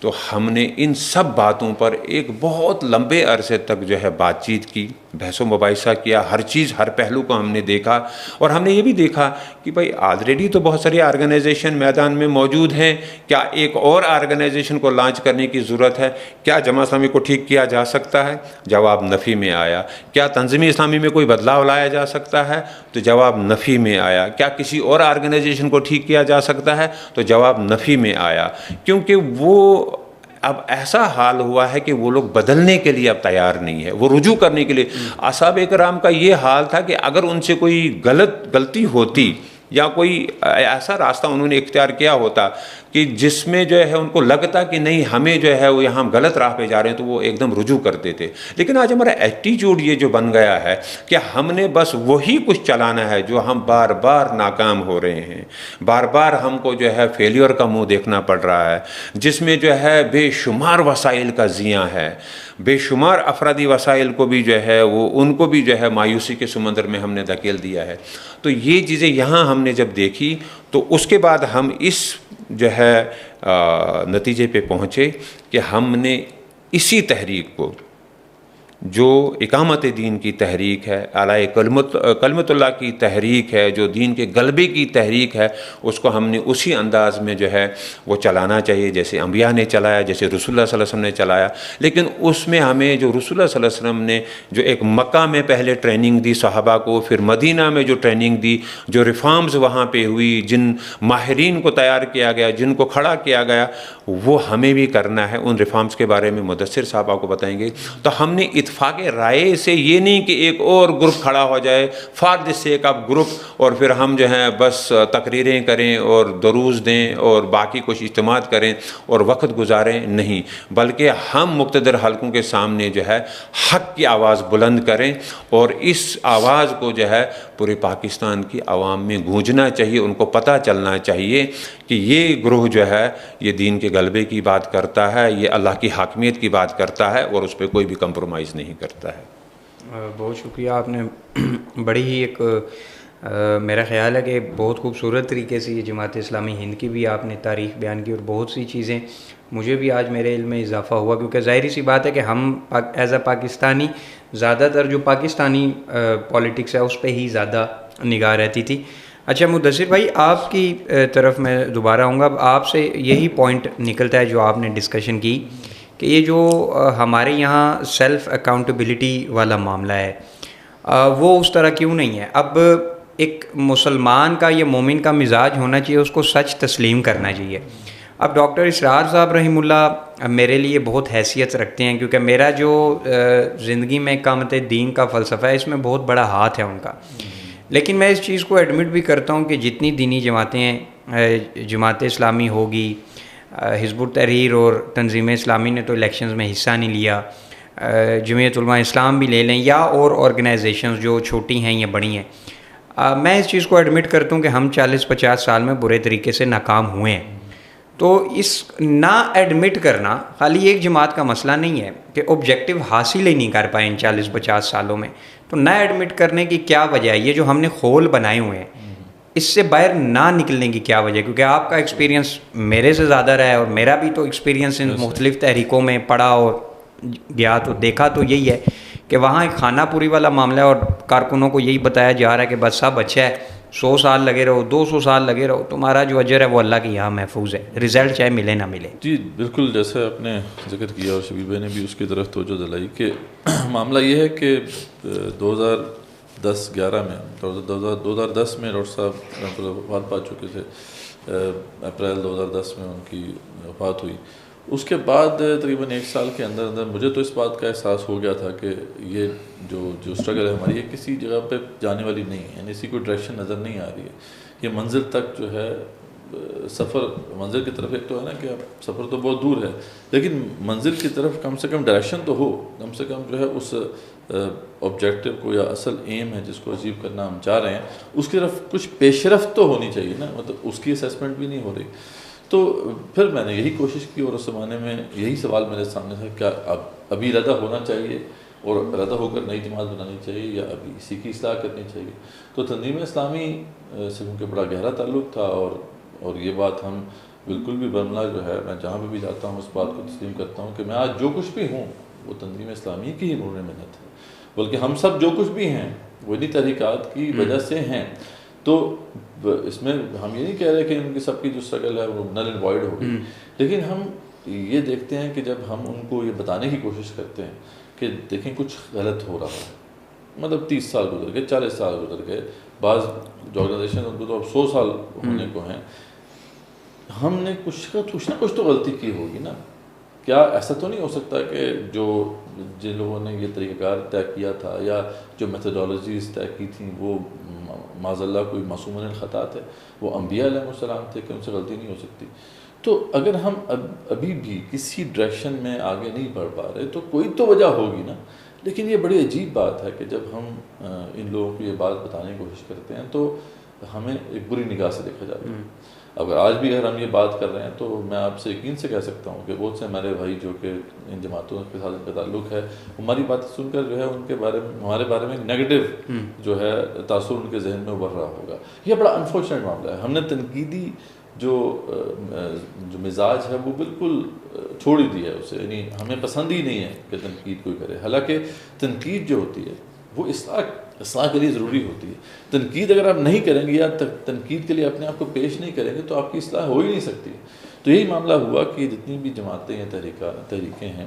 تو ہم نے ان سب باتوں پر ایک بہت لمبے عرصے تک جو ہے بات چیت کی، بحث و مباحثہ کیا، ہر چیز ہر پہلو کو ہم نے دیکھا، اور ہم نے یہ بھی دیکھا کہ بھائی آلریڈی تو بہت ساری آرگنائزیشن میدان میں موجود ہیں، کیا ایک اور آرگنائزیشن کو لانچ کرنے کی ضرورت ہے؟ کیا جماعت اسلامی کو ٹھیک کیا جا سکتا ہے؟ جواب نفی میں آیا۔ کیا تنظیم اسلامی میں کوئی بدلاؤ لایا جا سکتا ہے؟ تو جواب نفی میں آیا۔ کیا کسی اور آرگنائزیشن کو ٹھیک کیا جا سکتا ہے؟ تو جواب نفی میں آیا، کیونکہ وہ اب ایسا حال ہوا ہے کہ وہ لوگ بدلنے کے لیے اب تیار نہیں ہے، وہ رجوع کرنے کے لیے۔ اصحاب کرام کا یہ حال تھا کہ اگر ان سے کوئی غلطی ہوتی یا کوئی ایسا راستہ انہوں نے اختیار کیا ہوتا کہ جس میں جو ہے ان کو لگتا کہ نہیں ہمیں جو ہے وہ یہاں غلط راہ پہ جا رہے ہیں، تو وہ ایک دم رجوع کرتے تھے۔ لیکن آج ہمارا ایٹیچیوڈ یہ جو بن گیا ہے کہ ہم نے بس وہی کچھ چلانا ہے جو ہم بار بار ناکام ہو رہے ہیں، بار بار ہم کو جو ہے فیلیور کا منہ دیکھنا پڑ رہا ہے، جس میں جو ہے بے شمار وسائل کا ضیاع ہے، بے شمار افرادی وسائل کو بھی جو ہے وہ ان کو بھی جو ہے مایوسی کے سمندر میں ہم نے دھکیل دیا ہے۔ تو یہ چیزیں یہاں ہم نے جب دیکھی تو اس کے بعد ہم اس جو ہے نتیجے پہ پہنچے کہ ہم نے اسی تحریک کو، جو اقامت دین کی تحریک ہے، اعلیٰ کلمت اللہ کی تحریک ہے، جو دین کے غلبے کی تحریک ہے، اس کو ہم نے اسی انداز میں جو ہے وہ چلانا چاہیے جیسے انبیاء نے چلایا، جیسے رسول اللہ صلی اللہ علیہ وسلم نے چلایا۔ لیکن اس میں ہمیں جو رسول اللہ صلی اللہ علیہ وسلم نے جو ایک مکہ میں پہلے ٹریننگ دی صحابہ کو، پھر مدینہ میں جو ٹریننگ دی، جو ریفارمز وہاں پہ ہوئی، جن ماہرین کو تیار کیا گیا، جن کو کھڑا کیا گیا، وہ ہمیں بھی کرنا ہے۔ ان ریفارمز کے بارے میں مدثر صاحب آپ کو بتائیں گے۔ تو ہم نے اتفاق رائے سے یہ نہیں کہ ایک اور گروپ کھڑا ہو جائے for the sake of group, اور پھر ہم جو ہیں بس تقریریں کریں اور دروس دیں اور باقی کچھ اجتماعات کریں اور وقت گزاریں، نہیں، بلکہ ہم مقتدر حلقوں کے سامنے جو ہے حق کی آواز بلند کریں، اور اس آواز کو جو ہے پورے پاکستان کی عوام میں گونجنا چاہیے، ان کو پتہ چلنا چاہیے کہ یہ گروہ جو ہے یہ دین کے غلبے کی بات کرتا ہے، یہ اللہ کی حاکمیت کی بات کرتا ہے، اور اس پہ کوئی بھی کمپرومائز نہیں کرتا ہے۔ بہت شکریہ، آپ نے بڑی ہی ایک میرا خیال ہے کہ بہت خوبصورت طریقے سے یہ جماعت اسلامی ہند کی بھی آپ نے تاریخ بیان کی، اور بہت سی چیزیں مجھے بھی آج میرے علم میں اضافہ ہوا، کیونکہ ظاہری سی بات ہے کہ ہم ایز اے پاکستانی زیادہ تر جو پاکستانی پولیٹکس ہے اس پہ ہی زیادہ نگاہ رہتی تھی۔ اچھا مدثر بھائی، آپ کی طرف میں دوبارہ آؤں گا۔ اب آپ سے یہی پوائنٹ نکلتا ہے جو آپ نے ڈسکشن کی کہ یہ جو ہمارے یہاں سیلف اکاؤنٹیبلٹی والا معاملہ ہے وہ اس طرح کیوں نہیں ہے؟ اب ایک مسلمان کا یا مومن کا مزاج ہونا چاہیے، اس کو سچ تسلیم کرنا چاہیے۔ اب ڈاکٹر اسرار صاحب رحمہ اللہ میرے لیے بہت حیثیت رکھتے ہیں، کیونکہ میرا جو زندگی میں اقامت دین کا فلسفہ ہے اس میں بہت بڑا ہاتھ ہے ان کا۔ لیکن میں اس چیز کو ایڈمٹ بھی کرتا ہوں کہ جتنی دینی جماعتیں ہیں، جماعت اسلامی ہوگی، حزب التحریر اور تنظیم اسلامی نے تو الیکشنز میں حصہ نہیں لیا، جمعیت علماء اسلام بھی لے لیں یا اور آرگنائزیشنز جو چھوٹی ہیں یا بڑی ہیں، میں اس چیز کو ایڈمٹ کرتا ہوں کہ ہم 40-50 سال میں برے طریقے سے ناکام ہوئے ہیں۔ تو اس نہ ایڈمٹ کرنا خالی ایک جماعت کا مسئلہ نہیں ہے کہ آبجیکٹیو حاصل ہی نہیں کر پائے ان 40-50 سالوں میں، تو نہ ایڈمٹ کرنے کی کیا وجہ ہے؟ یہ جو ہم نے خول بنائے ہوئے ہیں اس سے باہر نہ نکلنے کی کیا وجہ ہے؟ کیونکہ آپ کا ایکسپیرینس میرے سے زیادہ رہا ہے، اور میرا بھی تو ایکسپیرینس ان مختلف تحریکوں میں پڑھا اور گیا تو دیکھا تو یہی ہے کہ وہاں ایک خانہ پوری والا معاملہ ہے، اور کارکنوں کو یہی بتایا جا رہا ہے کہ بس سب اچھا ہے، 100 سال لگے رہو، 200 سال لگے رہو، تمہارا جو اجر ہے وہ اللہ کے یہاں محفوظ ہے، رزلٹ چاہے ملے نہ ملے۔ جی بالکل، جیسے آپ نے ذکر کیا اور شبیر بھائی نے بھی اس کی طرف توجہ دلائی کہ معاملہ یہ ہے کہ 2010-11 میں 2010 میں ڈاکٹر صاحب وفات پا چکے تھے، اپریل 2010 میں ان کی وفات ہوئی۔ اس کے بعد تقریباً 1 سال کے اندر اندر مجھے تو اس بات کا احساس ہو گیا تھا کہ یہ جو اسٹرگل ہے ہماری، یہ کسی جگہ پہ جانے والی نہیں ہے، یعنی اسی کوئی ڈائریکشن نظر نہیں آ رہی ہے۔ یہ منزل تک جو ہے سفر، منزل کی طرف ایک تو ہے نا کہ سفر تو بہت دور ہے، لیکن منزل کی طرف کم سے کم ڈائریکشن تو ہو، کم سے کم جو ہے اس آبجیکٹیو کو یا اصل ایم ہے جس کو اچیو کرنا ہم چاہ رہے ہیں اس کی طرف کچھ پیش رفت تو ہونی چاہیے نا، مطلب اس کی اسیسمنٹ بھی نہیں ہو رہی۔ تو پھر میں نے یہی کوشش کی، اور اس زمانے میں یہی سوال میرے سامنے تھا، کیا ابھی ردہ ہونا چاہیے اور ردہ ہو کر نئی جماعت بنانی چاہیے، یا ابھی اسی کی اصلاح کرنی چاہیے؟ تو تنظیم اسلامی سے ان کے بڑا گہرا تعلق تھا، اور یہ بات ہم بالکل بھی برملا جو ہے، میں جہاں پہ بھی جاتا ہوں اس بات کو تسلیم کرتا ہوں کہ میں آج جو کچھ بھی ہوں وہ تنظیم اسلامی کی ہی مرہون محنت ہے، بلکہ ہم سب جو کچھ بھی ہیں وہ انہی تحریکات کی وجہ سے ہیں۔ تو اس میں ہم یہ نہیں کہہ رہے کہ ان کی سب کی جو اسٹرگل ہے وہ نل اینڈ وائڈ ہو گئی، لیکن ہم یہ دیکھتے ہیں کہ جب ہم ان کو یہ بتانے کی کوشش کرتے ہیں کہ دیکھیں کچھ غلط ہو رہا ہے، مطلب 30 سال گزر گئے، 40 سال گزر گئے، بعض جو آرگنائزیشن ان کو تو اب 100 سال ہونے کو ہیں، ہم نے کچھ نہ کچھ تو غلطی کی ہوگی نا۔ کیا ایسا تو نہیں ہو سکتا کہ جن لوگوں نے یہ طریقہ کار طے کیا تھا یا جو میتھڈالوجیز طے کی تھیں وہ معاذ اللہ کوئی معصوم الخطا تھے، وہ انبیاء علیہ السلام تھے کہ ان سے غلطی نہیں ہو سکتی؟ تو اگر ہم ابھی بھی کسی ڈائریکشن میں آگے نہیں بڑھ پا رہے تو کوئی تو وجہ ہوگی نا۔ لیکن یہ بڑی عجیب بات ہے کہ جب ہم ان لوگوں کو یہ بات بتانے کی کوشش کرتے ہیں تو ہمیں ایک بری نگاہ سے دیکھا جاتا ہے۔ اگر آج بھی اگر ہم یہ بات کر رہے ہیں تو میں آپ سے یقین سے کہہ سکتا ہوں کہ بہت سے ہمارے بھائی جو کہ ان جماعتوں کے ساتھ ان کا تعلق ہے، ہماری بات سن کر جو ہے ان کے بارے میں ہمارے بارے میں نیگیٹو جو ہے تاثر ان کے ذہن میں ابھر رہا ہوگا۔ یہ بڑا انفارچونیٹ معاملہ ہے۔ ہم نے تنقیدی جو مزاج ہے وہ بالکل چھوڑ ہی دیا ہے اسے، یعنی ہمیں پسند ہی نہیں ہے کہ تنقید کوئی کرے، حالانکہ تنقید جو ہوتی ہے وہ اصلاح کے لیے ضروری ہوتی ہے۔ تنقید اگر آپ نہیں کریں گے یا تنقید کے لیے اپنے آپ کو پیش نہیں کریں گے تو آپ کی اصلاح ہو ہی نہیں سکتی۔ تو یہی معاملہ ہوا کہ جتنی بھی جماعتیں یا تحریکیں ہیں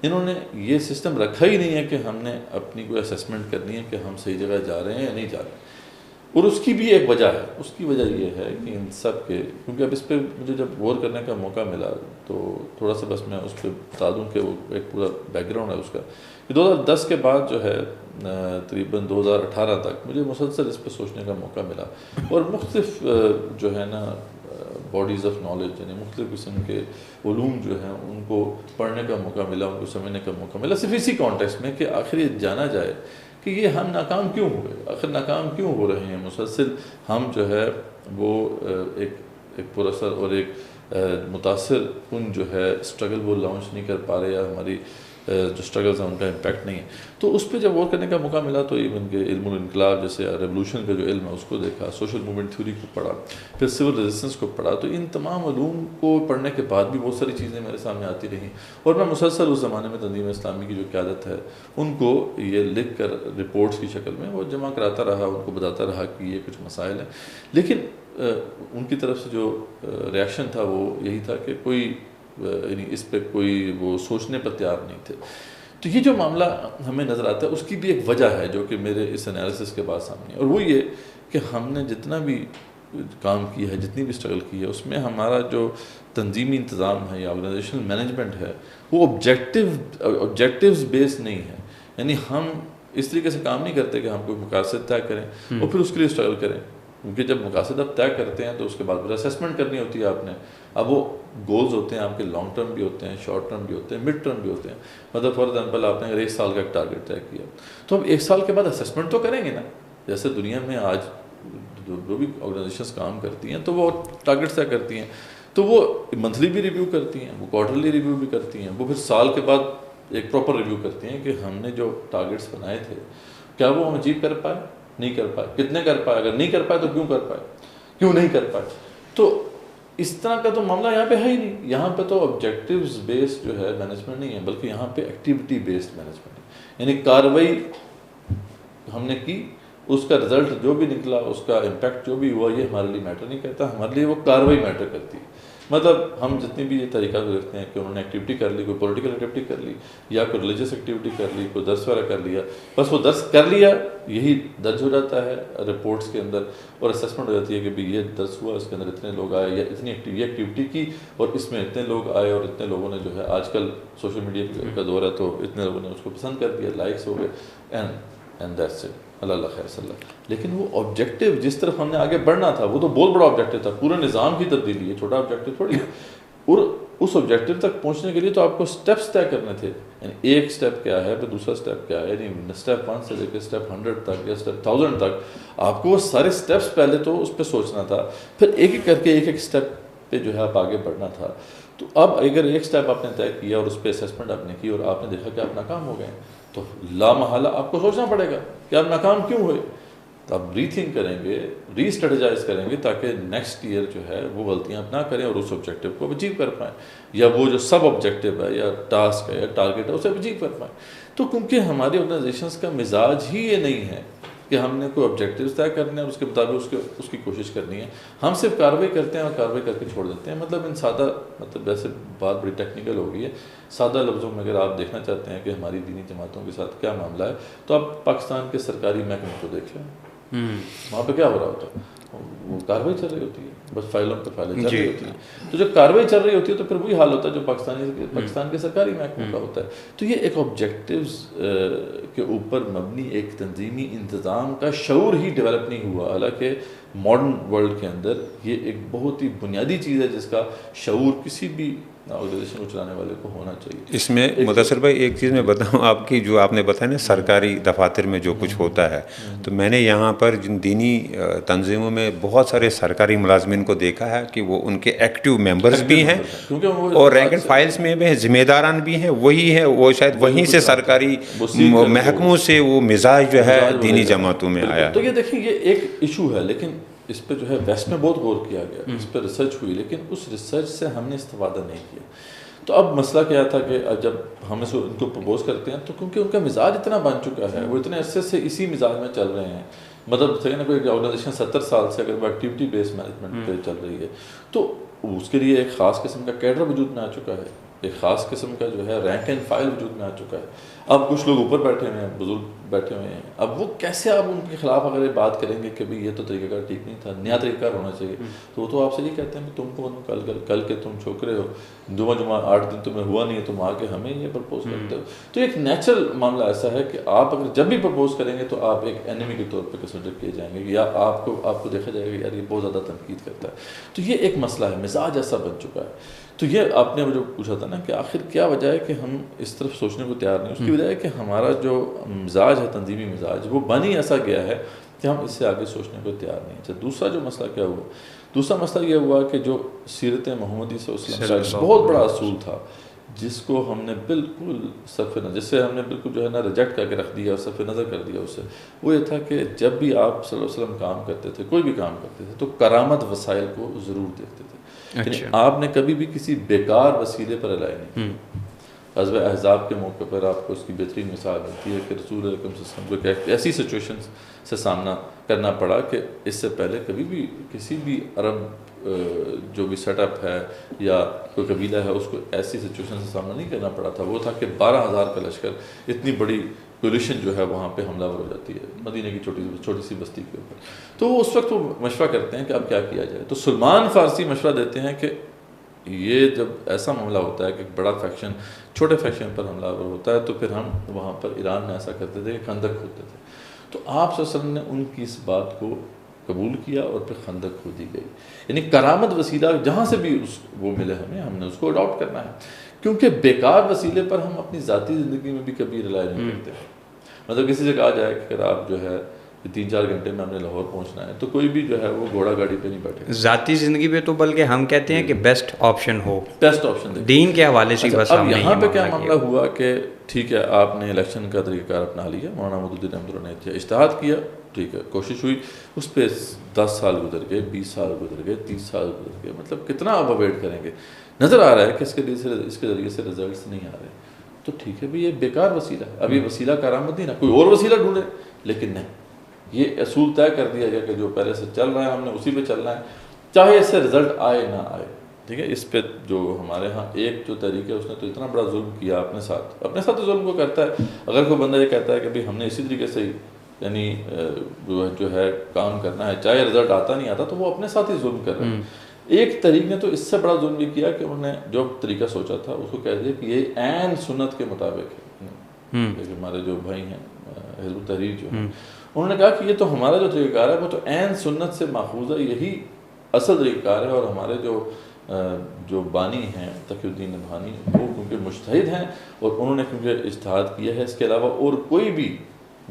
انہوں نے یہ سسٹم رکھا ہی نہیں ہے کہ ہم نے اپنی کوئی اسیسمنٹ کرنی ہے کہ ہم صحیح جگہ جا رہے ہیں یا نہیں جا رہے ہیں۔ اور اس کی بھی ایک وجہ ہے، اس کی وجہ یہ ہے کہ ان سب کے، کیونکہ اب اس پہ مجھے جب غور کرنے کا موقع ملا تو تھوڑا سا بس میں اس پہ بتا دوں کہ وہ ایک پورا بیک گراؤنڈ ہے اس کا، کہ 2010 کے بعد جو ہے تقریباً 2018 تک مجھے مسلسل اس پہ سوچنے کا موقع ملا، اور مختلف جو ہے نا باڈیز آف نالج، یعنی مختلف قسم کے علوم جو ہیں ان کو پڑھنے کا موقع ملا، ان کو سمجھنے کا موقع ملا، صرف اسی کانٹیکسٹ میں کہ آخر یہ جانا جائے کہ یہ ہم ناکام کیوں ہوئے، آخر ناکام کیوں ہو رہے ہیں مسلسل۔ ہم جو ہے وہ ایک پراثر اور ایک متاثر کن جو ہے اسٹرگل وہ لانچ نہیں کر پا رہے، یا ہماری جو اسٹرگلز ہیں ان کا امپیکٹ نہیں ہے۔ تو اس پہ جب غور کرنے کا موقع ملا تو ایون کہ علم الانقلاب جیسے ریولوشن کا جو علم ہے اس کو دیکھا، سوشل موومنٹ تھیوری کو پڑھا، پھر سول ریزسٹنس کو پڑھا، تو ان تمام علوم کو پڑھنے کے بعد بھی بہت ساری چیزیں میرے سامنے آتی رہیں، اور میں مسلسل اس زمانے میں تنظیم اسلامی کی جو قیادت ہے ان کو یہ لکھ کر رپورٹس کی شکل میں وہ جمع کراتا رہا، ان کو بتاتا رہا کہ یہ کچھ مسائل ہیں، لیکن ان کی طرف سے جو ریاکشن تھا وہ یہی تھا کہ کوئی یعنی اس پہ کوئی وہ سوچنے پر تیار نہیں تھے۔ تو یہ جو معاملہ ہمیں نظر آتا ہے اس کی بھی ایک وجہ ہے جو کہ میرے اس انالیسس کے بعد سامنے ہے، اور وہ یہ کہ ہم نے جتنا بھی کام کیا ہے، جتنی بھی اسٹرگل کی ہے، اس میں ہمارا جو تنظیمی انتظام ہے یا آرگنائزیشنل مینجمنٹ ہے وہ آبجیکٹیوز بیس نہیں ہے، یعنی ہم اس طریقے سے کام نہیں کرتے کہ ہم کوئی مقاصد طے کریں اور پھر اس کے لیے اسٹرگل کریں، کیونکہ جب مقاصد آپ طے کرتے ہیں تو اس کے بعد پھر اسیسمنٹ کرنی ہوتی ہے آپ نے۔ اب وہ گولز ہوتے ہیں آپ کے لانگ ٹرم بھی ہوتے ہیں، شارٹ ٹرم بھی ہوتے ہیں، مڈ ٹرم بھی ہوتے ہیں، مطلب فار ایگزامپل آپ نے اگر 1 سال کا ایک ٹارگیٹ طے کیا تو اب 1 سال کے بعد اسیسمنٹ تو کریں گے نا، جیسے دنیا میں آج جو بھی آرگنائزیشنز کام کرتی ہیں تو وہ ٹارگیٹس طے کرتی ہیں، تو وہ منتھلی بھی ریویو کرتی ہیں، وہ کوارٹرلی ریویو بھی کرتی ہیں، وہ پھر سال کے بعد ایک پراپر ریویو کرتی ہیں کہ ہم نے جو ٹارگیٹس بنائے تھے کیا وہ ہم اچیو کر پائے، نہیں کر پائے، کتنے کر پائے، اگر نہیں کر پائے تو کیوں کر پائے، کیوں نہیں کر پائے۔ تو اس طرح کا تو معاملہ یہاں پہ ہے ہی نہیں، یہاں پہ تو آبجیکٹیوز بیسڈ جو ہے مینجمنٹ نہیں ہے، بلکہ یہاں پہ ایکٹیویٹی بیسڈ مینجمنٹ ہے، یعنی کارروائی ہم نے کی، اس کا رزلٹ جو بھی نکلا، اس کا امپیکٹ جو بھی ہوا، یہ ہمارے لیے میٹر نہیں کرتا، ہمارے لیے وہ کارروائی میٹر کرتی ہے۔ مطلب ہم جتنی بھی یہ طریقہ دیکھتے ہیں کہ انہوں نے ایکٹیویٹی کر لی، کوئی پولیٹیکل ایکٹیویٹی کر لی یا کوئی ریلیجیس ایکٹیویٹی کر لی، کوئی درس وغیرہ کر لیا، بس وہ درس کر لیا، یہی درج ہو جاتا ہے رپورٹس کے اندر، اور اسیسمنٹ ہو جاتی ہے کہ بھئی یہ درس ہوا، اس کے اندر اتنے لوگ آئے، یا اتنی ایکٹیویٹی کی اور اس میں اتنے لوگ آئے، اور اتنے لوگوں نے جو ہے آج کل سوشل میڈیا کا دور ہے تو اتنے لوگوں نے اس کو پسند کر دیا، لائکس ہو گئے، اینڈ دیٹس اٹ، اللہ خیر صلی اللہ۔ لیکن وہ آبجیکٹیو جس طرف ہم نے آگے بڑھنا تھا وہ تو بہت بڑا آبجیکٹیو تھا، پورے نظام کی تبدیلی ہے، چھوٹا آبجیکٹیو تھوڑی ہے، اور اس آبجیکٹیو تک پہنچنے کے لیے تو آپ کو اسٹیپس طے کرنے تھے، یعنی ایک اسٹیپ کیا ہے، پھر دوسرا اسٹیپ کیا ہے، یعنی اسٹیپ 1 سے لے کے اسٹیپ 100 تک یا اسٹیپ 1000 تک آپ کو وہ سارے اسٹیپس پہلے تو اس پہ سوچنا تھا، پھر ایک ایک کر کے ایک ایک اسٹیپ پہ جو ہے آپ آگے بڑھنا تھا۔ تو اب اگر ایک اسٹیپ آپ نے طے کیا اور اس پہ اسیسمنٹ آپ نے کی اور آپ نے دیکھا کہ آپ ناکام ہو گئے تو لا محالہ آپ کو سوچنا پڑے گا کہ آپ ناکام کیوں ہوئے، تو آپ ری تھنک کریں گے, ری اسٹریٹجائز کریں گے تاکہ نیکسٹ ایئر جو ہے وہ غلطیاں نہ کریں اور اس آبجیکٹیو کو اچیو کر پائیں, یا وہ جو سب آبجیکٹیو ہے یا ٹاسک ہے یا ٹارگیٹ ہے اسے اچیو کر پائیں. تو کیونکہ ہماری آرگنائزیشنس کا مزاج ہی یہ نہیں ہے کہ ہم نے کوئی آبجیکٹیوز طے کرنے ہیں اور اس کے مطابق اس کی کوشش کرنی ہے. ہم صرف کارروائی کرتے ہیں اور کارروائی کر کے چھوڑ دیتے ہیں. مطلب ان سادہ, مطلب ویسے بات بڑی ٹیکنیکل ہو گئی ہے, سادہ لفظوں میں اگر آپ دیکھنا چاہتے ہیں کہ ہماری دینی جماعتوں کے ساتھ کیا معاملہ ہے تو آپ پاکستان کے سرکاری محکمے کو دیکھ لیں, وہاں پہ کیا ہو رہا ہوتا ہے, وہ کارروائی چل رہی ہوتی ہے, بس فائلوں پہ فائلیں چل رہی ہوتی ہیں. تو جب کارروائی چل رہی ہوتی ہے تو پھر وہی حال ہوتا ہے جو پاکستان کے سرکاری محکموں کا ہوتا ہے. تو یہ ایک آبجیکٹیوز کے اوپر مبنی ایک تنظیمی انتظام کا شعور ہی ڈیولپ نہیں ہوا, حالانکہ ماڈرن ورلڈ کے اندر یہ ایک بہت ہی بنیادی چیز ہے جس کا شعور کسی بھی آرگنائزیشن کو چلانے والے کو ہونا چاہیے. اس میں مدثر بھائی ایک چیز میں بتاؤں, آپ کی جو آپ نے بتایا نا سرکاری دفاتر میں جو کچھ ہوتا ہے, تو میں نے یہاں پر جن دینی تنظیموں میں بہت سارے سرکاری ملازمین کو دیکھا ہے کہ وہ ان کے ایکٹیو ممبرز بھی ہیں اور رینک اینڈ فائلز میں بھی ہیں, ذمہ داران بھی ہیں, وہی ہے وہ شاید وہیں سے سرکاری محکموں سے وہ مزاج جو ہے دینی جماعتوں میں آیا. تو یہ دیکھیں یہ ایک ایشو ہے, لیکن اس پہ جو ہے ویسٹ میں بہت غور کیا گیا, اس پہ ریسرچ ہوئی, لیکن اس ریسرچ سے ہم نے استفادہ نہیں کیا. تو اب مسئلہ کیا تھا کہ جب ہم ان کو پرپوز کرتے ہیں تو کیونکہ ان کا مزاج اتنا بن چکا ہے, وہ اتنے عرصے سے اسی مزاج میں چل رہے ہیں, مطلب تھے نا کوئی آرگنائزیشن 70 سال سے اگر وہ ایکٹیویٹی بیس مینجمنٹ پہ چل رہی ہے تو اس کے لیے ایک خاص قسم کا کیڈر وجود میں آ چکا ہے, ایک خاص قسم کا جو ہے رینک اینڈ فائل وجود میں آ چکا ہے. اب کچھ لوگ اوپر بیٹھے ہوئے ہیں, بزرگ بیٹھے ہوئے ہیں, اب وہ کیسے آپ ان کے خلاف اگر یہ بات کریں گے کہ بھئی یہ تو طریقہ کار ٹھیک نہیں تھا, نیا طریقہ کار ہونا چاہیے, تو وہ تو آپ سے یہ کہتے ہیں کہ تم کو کل کے تم چھوکرے ہو, جمعہ 8 دن تمہیں ہوا نہیں ہے, تم آ کے ہمیں یہ پرپوز کرتے ہو. تو ایک نیچرل معاملہ ایسا ہے کہ آپ اگر جب بھی پرپوز کریں گے تو آپ ایک اینیمی کے طور پہ کنسیڈر کیے جائیں گے, یا آپ کو دیکھا جائے گا یار یہ بہت زیادہ تنقید کرتا ہے. تو یہ ایک مسئلہ ہے, مزاج ایسا بن چکا ہے. تو یہ آپ نے مجھے پوچھا تھا نا کہ آخر کیا وجہ ہے کہ ہم اس طرف سوچنے کو تیار نہیں. اس کی وجہ ہے کہ ہمارا جو مزاج ہے, تنظیمی مزاج, وہ بن ہی ایسا گیا ہے کہ ہم اس سے آگے سوچنے کو تیار نہیں. اچھا, دوسرا جو مسئلہ کیا ہوا, دوسرا مسئلہ یہ ہوا کہ جو سیرت محمدی صلی اللہ علیہ وسلم کا بہت بڑا اصول تھا جس کو ہم نے بالکل صرف نظر, جس سے ہم نے بالکل جو ہے نا ریجیکٹ کر کے رکھ دیا اور صرف نظر کر دیا اسے, وہ یہ تھا کہ جب بھی آپ صلی اللہ علیہ وسلم کام کرتے تھے, کوئی بھی کام کرتے تھے, تو کرامت وسائل کو ضرور دیکھتے تھے. یعنی آپ نے کبھی بھی کسی بیکار وسیلے پر الائی نہیں. غزوہ احزاب کے موقع پر آپ کو اس کی بہترین مثال ملتی ہے کہ رسول اللہ صلی اللہ علیہ وسلم کو ایک ایسی سچویشن سے سامنا کرنا پڑا کہ اس سے پہلے کبھی بھی کسی بھی عرب جو بھی سیٹ اپ ہے یا کوئی قبیلہ ہے اس کو ایسی سچویشن سے سامنا نہیں کرنا پڑا تھا. وہ تھا کہ 12,000 کا لشکر, اتنی بڑی پولیشن جو ہے وہاں پہ حملہ ہو جاتی ہے مدینہ کی چھوٹی سی بستی کے اوپر. تو اس وقت وہ مشورہ کرتے ہیں کہ اب کیا کیا جائے. تو سلمان فارسی مشورہ دیتے ہیں کہ یہ جب ایسا معاملہ ہوتا ہے کہ بڑا فیکشن چھوٹے فیکشن پر حملہ ہوتا ہے تو پھر ہم وہاں پر ایران میں ایسا کرتے تھے کہ خندق کھودتے تھے. تو آپ صلی اللہ علیہ وسلم نے ان کی اس بات کو قبول کیا اور پھر خندق کھودی گئی. یعنی کرامت وسیلہ جہاں سے بھی وہ ملے ہم نے اس کو اڈاپٹ کرنا ہے, کیونکہ بیکار وسیلے پر ہم اپنی ذاتی زندگی میں بھی کبھی رلائی نہیں کرتے. مطلب کسی سے کہا جائے کہ اگر آپ جو ہے 3-4 گھنٹے میں ہم نے لاہور پہنچنا ہے تو کوئی بھی جو ہے وہ گھوڑا گاڑی پہ نہیں بیٹھے ذاتی زندگی پہ, تو بلکہ ہم کہتے ہیں کہ بیسٹ آپشن ہو, بیسٹ آپشن دین کے حوالے سے. بس اب یہاں پہ کیا معاملہ ہوا کہ ٹھیک ہے آپ نے الیکشن کا طریقہ کار اپنا لیا, مولانا مودودی رحمۃ اللہ نے اجتہاد کیا, ٹھیک ہے, کوشش ہوئی, اس پہ 10 سال گزر گئے, 20 سال گزر گئے, 30 سال گزر گئے, مطلب کتنا آپ اویٹ کریں گے. نظر آ رہا ہے کہ اس کے ذریعے سے رزلٹس نہیں آ رہے. تو ٹھیک ہے بھی یہ بیکار وسیلہ ہے, اب یہ وسیلہ کارآمد نہیں, نہ کوئی اور وسیلہ ڈھونڈے. لیکن نہیں, یہ اصول طے کر دیا گیا کہ جو پہلے سے چل رہا ہے ہم نے اسی پہ چلنا ہے, چاہے اس سے رزلٹ آئے نہ آئے. ٹھیک ہے, اس پہ جو ہمارے ہاں ایک جو طریقہ ہے اس نے تو اتنا بڑا ظلم کیا اپنے ساتھ ظلم کو کرتا ہے. اگر کوئی بندہ یہ کہتا ہے کہ بھئی ہم نے اسی طریقے سے یعنی جو ہے کام کرنا ہے, چاہے رزلٹ آتا نہیں آتا, تو وہ اپنے ساتھ ہی ظلم کر رہے ہیں. ایک طریق نے تو اس سے بڑا ظلم یہ کیا کہ انہوں نے جو طریقہ سوچا تھا اس کو کہہ دیا کہ یہ عین سنت کے مطابق ہے. ہمارے جو بھائی ہیں حزب التحریر جو ہیں, انہوں نے کہا کہ یہ تو ہمارا جو طریقہ کار ہے وہ تو عین سنت سے ماخوذ ہے, یہی اصل طریقہ کار ہے. اور ہمارے جو بانی ہیں تقی الدین نبہانی, وہ کیونکہ مجتہد ہیں اور انہوں نے کیونکہ اجتہاد کیا ہے, اس کے علاوہ اور کوئی بھی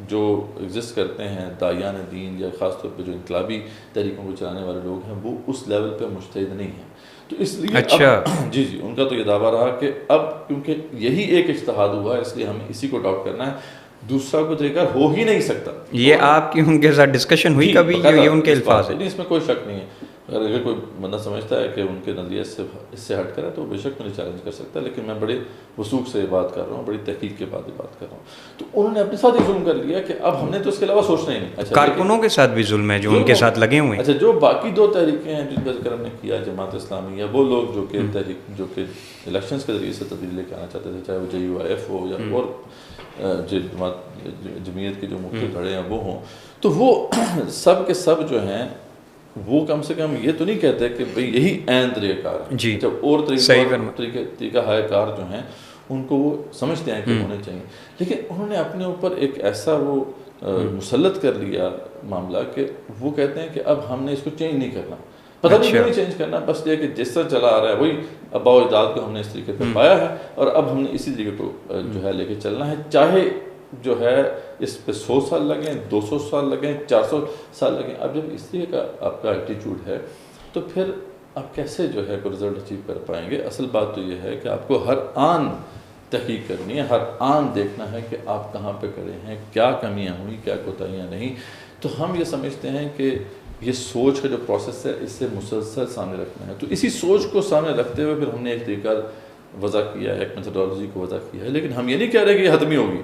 جو ایگزسٹ کرتے ہیں داعیان دین یا خاص طور پہ جو انقلابی تحریکوں کو چلانے والے لوگ ہیں, وہ اس لیول پہ مجتہد نہیں ہیں. تو اس لیے اچھا جی ان کا تو یہ دعویٰ رہا کہ اب کیونکہ یہی ایک اجتہاد ہوا ہے اس لیے ہمیں اسی کو اڈاپٹ کرنا ہے. دوسرا کوئی طریقہ ہو ہی نہیں سکتا. یہ آپ کی ان کے ساتھ ڈسکشن ہوئی کبھی؟ یہ ان کے الفاظ ہیں. اس میں کوئی شک نہیں ہے. اگر کوئی بندہ سمجھتا ہے کہ ان کے نظریے سے اس سے ہٹ کر ہے تو بے شک مجھے چیلنج کر سکتا ہے, لیکن میں بڑے وثوق سے بات کر رہا ہوں, بڑی تحقیق کے بعد بات کر رہا ہوں. تو انہوں نے اپنے ساتھ ہی ظلم کر لیا کہ اب ہم نے تو اس کے علاوہ سوچنا ہی نہیں. اچھا, کارکنوں کے ساتھ بھی ظلم ہے جو ان کے ساتھ لگے ہوئے ہیں. اچھا, جو باقی دو تحریکیں ہیں جن کا ذکر ہم نے کیا, جماعت اسلامی یا وہ لوگ جو کہ تحریک جو کہ الیکشنز کے ذریعے سے تبدیلی لے کے آنا چاہتے تھے, چاہے وہ JUIF ہو یا اور جمعیت کے جو مختلف دھڑے ہیں وہ ہوں, تو وہ سب کے سب جو ہیں وہ کم سے کم یہ تو نہیں کہتے کہ بھئی یہی عین طریقہ کار ہے. جی, جب اور طریقہ ہائے کار جو ہیں ان کو وہ سمجھتے ہیں کہ ہونے چاہیے, لیکن انہوں نے اپنے اوپر ایک ایسا وہ مسلط کر لیا معاملہ کہ وہ کہتے ہیں کہ اب ہم نے اس کو چینج نہیں کرنا. پتہ نہیں کیوں نہیں چینج کرنا, بس یہ کہ جس طرح چلا آ رہا ہے وہی آباء و اجداد کو ہم نے اس طریقے پہ پایا ہے اور اب ہم نے اسی طریقے کو جو ہے لے کے چلنا ہے, چاہے جو ہے اس پہ 100 سال لگیں, 200 سال لگیں, 400 سال لگیں. اب جب اس طرح کا آپ کا ایٹیچیوڈ ہے تو پھر آپ کیسے جو ہے کوئی رزلٹ اچیو کر پائیں گے؟ اصل بات تو یہ ہے کہ آپ کو ہر آن تحقیق کرنی ہے, ہر آن دیکھنا ہے کہ آپ کہاں پہ کھڑے ہیں, کیا کمیاں ہوئیں, کیا کوتاہیاں نہیں. تو ہم یہ سمجھتے ہیں کہ یہ سوچ کا جو پروسیس ہے اس سے مسلسل سامنے رکھنا ہے. تو اسی سوچ کو سامنے رکھتے ہوئے پھر ہم نے ایک طریقہ وضع کیا ہے, ایک میتھڈالوجی کو وضع کیا ہے, لیکن ہم یہ نہیں کہہ رہے کہ یہ حتمی ہوگی.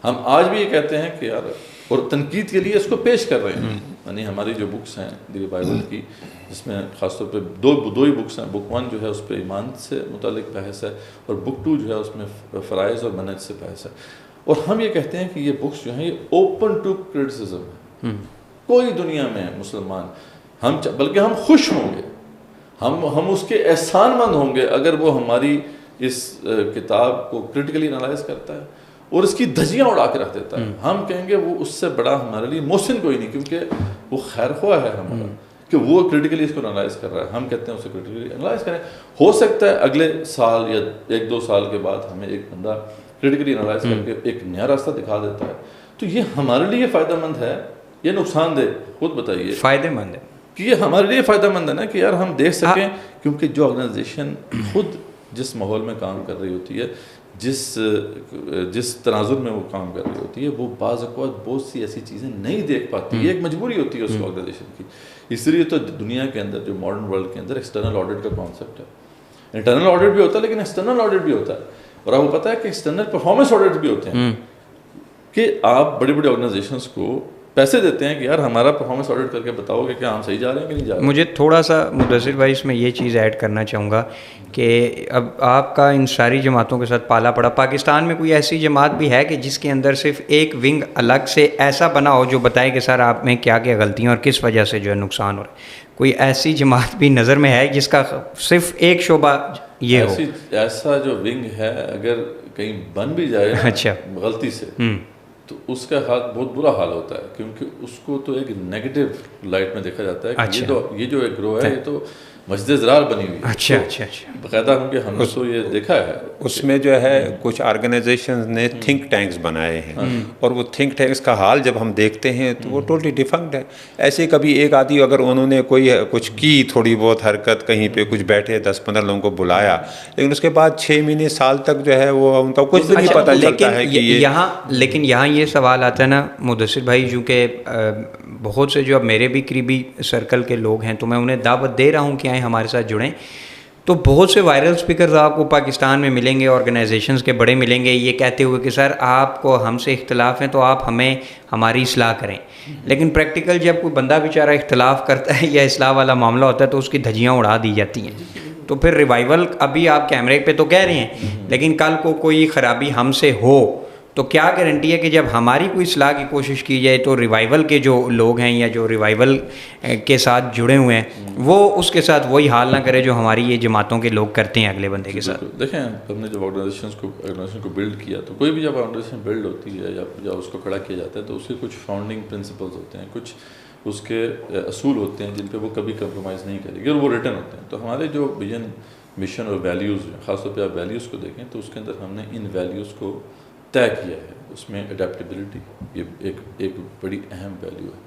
ہم آج بھی یہ کہتے ہیں کہ یار, اور تنقید کے لیے اس کو پیش کر رہے ہیں. یعنی ہماری جو بکس ہیں دی بائبل کی, جس میں خاص طور پہ دو ہی بکس ہیں. بک 1 جو ہے اس پہ ایمان سے متعلق بحث ہے, اور بک 2 جو ہے اس میں فرائض اور منہج سے بحث ہے. اور ہم یہ کہتے ہیں کہ یہ بکس جو ہیں یہ اوپن ٹو کرٹیسزم ہے. کوئی دنیا میں مسلمان بلکہ ہم خوش ہوں گے, ہم اس کے احسان مند ہوں گے اگر وہ ہماری اس کتاب کو کرٹیکلی انالائز کرتا ہے اور اس کی دھجیاں اڑا کے رکھ دیتا ہے. ہم کہیں گے وہ اس سے بڑا ہمارے لیے محسن کوئی نہیں, کیونکہ وہ خیر خواہ ہے ہمارا کہ وہ کرٹیکلی اس کو انالائز کر رہا ہے. ہم کہتے ہیں اسے کرٹیکلی انالائز کریں. ہو سکتا ہے اگلے سال یا 1-2 سال کے بعد ہمیں ایک بندہ کرٹیکلی انالائز کر کے ایک نیا راستہ دکھا دیتا ہے, تو یہ ہمارے لیے فائدہ مند ہے یا نقصان دہ؟ خود بتائیے. فائدہ مند ہے کہ یہ ہمارے لیے فائدہ مند ہے نا, کہ یار ہم دیکھ سکیں, کیونکہ جو آرگنائزیشن خود جس ماحول میں کام کر رہی ہوتی ہے, جس تناظر میں وہ کام کر رہی ہوتی ہے, وہ بعض اوقات بہت سی ایسی چیزیں نہیں دیکھ پاتی. یہ ایک مجبوری ہوتی ہے اس آرگنائزیشن کی. اس لیے تو دنیا کے اندر, جو ماڈرن ورلڈ کے اندر ایکسٹرنل آڈٹ کا کانسیپٹ ہے. انٹرنل آڈٹ بھی ہوتا ہے لیکن ایکسٹرنل آڈٹ بھی ہوتا ہے. اور آپ کو پتہ ہے کہ ایکسٹرنل پرفارمنس آڈٹ بھی ہوتے ہیں, کہ آپ بڑی بڑی آرگنائزیشنس کو پیسے دیتے ہیں کہ یار ہمارا پرفارمنس آڈٹ کر کے بتاؤ کہ کیا ہم صحیح جا رہے ہیں کہ نہیں جا رہے ہیں. مجھے تھوڑا سا مدثر بھائی اس میں یہ چیز ایڈ کرنا چاہوں گا کہ اب آپ کا ان ساری جماعتوں کے ساتھ پالا پڑا. پاکستان میں کوئی ایسی جماعت بھی ہے کہ جس کے اندر صرف ایک ونگ الگ سے ایسا بنا ہو جو بتائے کہ سر آپ میں کیا کیا غلطیاں اور کس وجہ سے جو ہے نقصان ہو رہا ہے؟ کوئی ایسی جماعت بھی نظر میں ہے جس کا صرف ایک شعبہ یہ ہو؟ ایسا جو ونگ ہے اگر کہیں بن بھی جائے اچھا غلطی سے, تو اس کا حال بہت برا حال ہوتا ہے, کیونکہ اس کو تو ایک نیگیٹو لائٹ میں دیکھا جاتا ہے کہ یہ جو ایک گروہ ہے یہ تو مسجد زرار بنی ہوئی ہے. اچھا اچھا اچھا. باقاعدہ ہم کہ ہم نے تو یہ دیکھا ہے. اس میں جو ہے کچھ آرگنائزیشنز نے تھنک ٹینکس بنائے ہیں, اور وہ تھنک ٹینکس کا حال جب ہم دیکھتے ہیں تو وہ ٹوٹلی ڈیفنکٹ ہے. ایسے کبھی ایک آدھی اگر انہوں نے کوئی کچھ کی تھوڑی بہت حرکت, کہیں پہ کچھ بیٹھے 10-15 لوگوں کو بلایا, لیکن اس کے بعد 6 مہینے سال تک جو ہے وہ ان کا کچھ بھی نہیں پتہ چلتا ہے کہ لیکن یہاں یہ سوال آتا ہے نا مدثر بھائی, جو کہ بہت سے جو اب میرے بھی قریبی سرکل کے لوگ ہیں تو میں انہیں دعوت دے رہا ہوں کہ آئیں ہمارے ساتھ جڑیں. تو بہت سے وائرل سپیکرز آپ کو پاکستان میں ملیں گے, آرگنائزیشنز کے بڑے ملیں گے, یہ کہتے ہوئے کہ سر آپ کو ہم سے اختلاف ہیں تو آپ ہمیں ہماری اصلاح کریں. لیکن پریکٹیکل جب کوئی بندہ بیچارہ اختلاف کرتا ہے یا اصلاح والا معاملہ ہوتا ہے تو اس کی دھجیاں اڑا دی جاتی ہیں. تو پھر ریوائول ابھی آپ کیمرے پہ تو کہہ رہے ہیں, لیکن کل کو کوئی خرابی ہم سے ہو تو کیا گارنٹی ہے کہ جب ہماری کوئی اصلاح کی کوشش کی جائے تو ریوائول کے جو لوگ ہیں یا جو ریوائول کے ساتھ جڑے ہوئے ہیں وہ اس کے ساتھ وہی حال نہ کرے جو ہماری یہ جماعتوں کے لوگ کرتے ہیں اگلے بندے کے ساتھ؟ دیکھیں, ہم نے جب آرگنائزیشن کو بلڈ کیا, تو کوئی بھی جب آرگنائزیشن بلڈ ہوتی ہے یا اس کو کھڑا کیا جاتا ہے تو اس کے کچھ فاؤنڈنگ پرنسپلز ہوتے ہیں, کچھ اس کے اصول ہوتے ہیں جن پہ وہ کبھی کمپرومائز نہیں کرے گی, اور وہ ریٹن ہوتے ہیں. تو ہمارے جو ویژن, مشن اور ویلیوز ہیں, خاص طور پہ آپ ویلیوز کو دیکھیں تو اس کے اندر ہم نے ان ویلیوز کو طے کیا ہے. اس میں اڈیپٹیبلٹی یہ ایک بڑی اہم ویلیو ہے,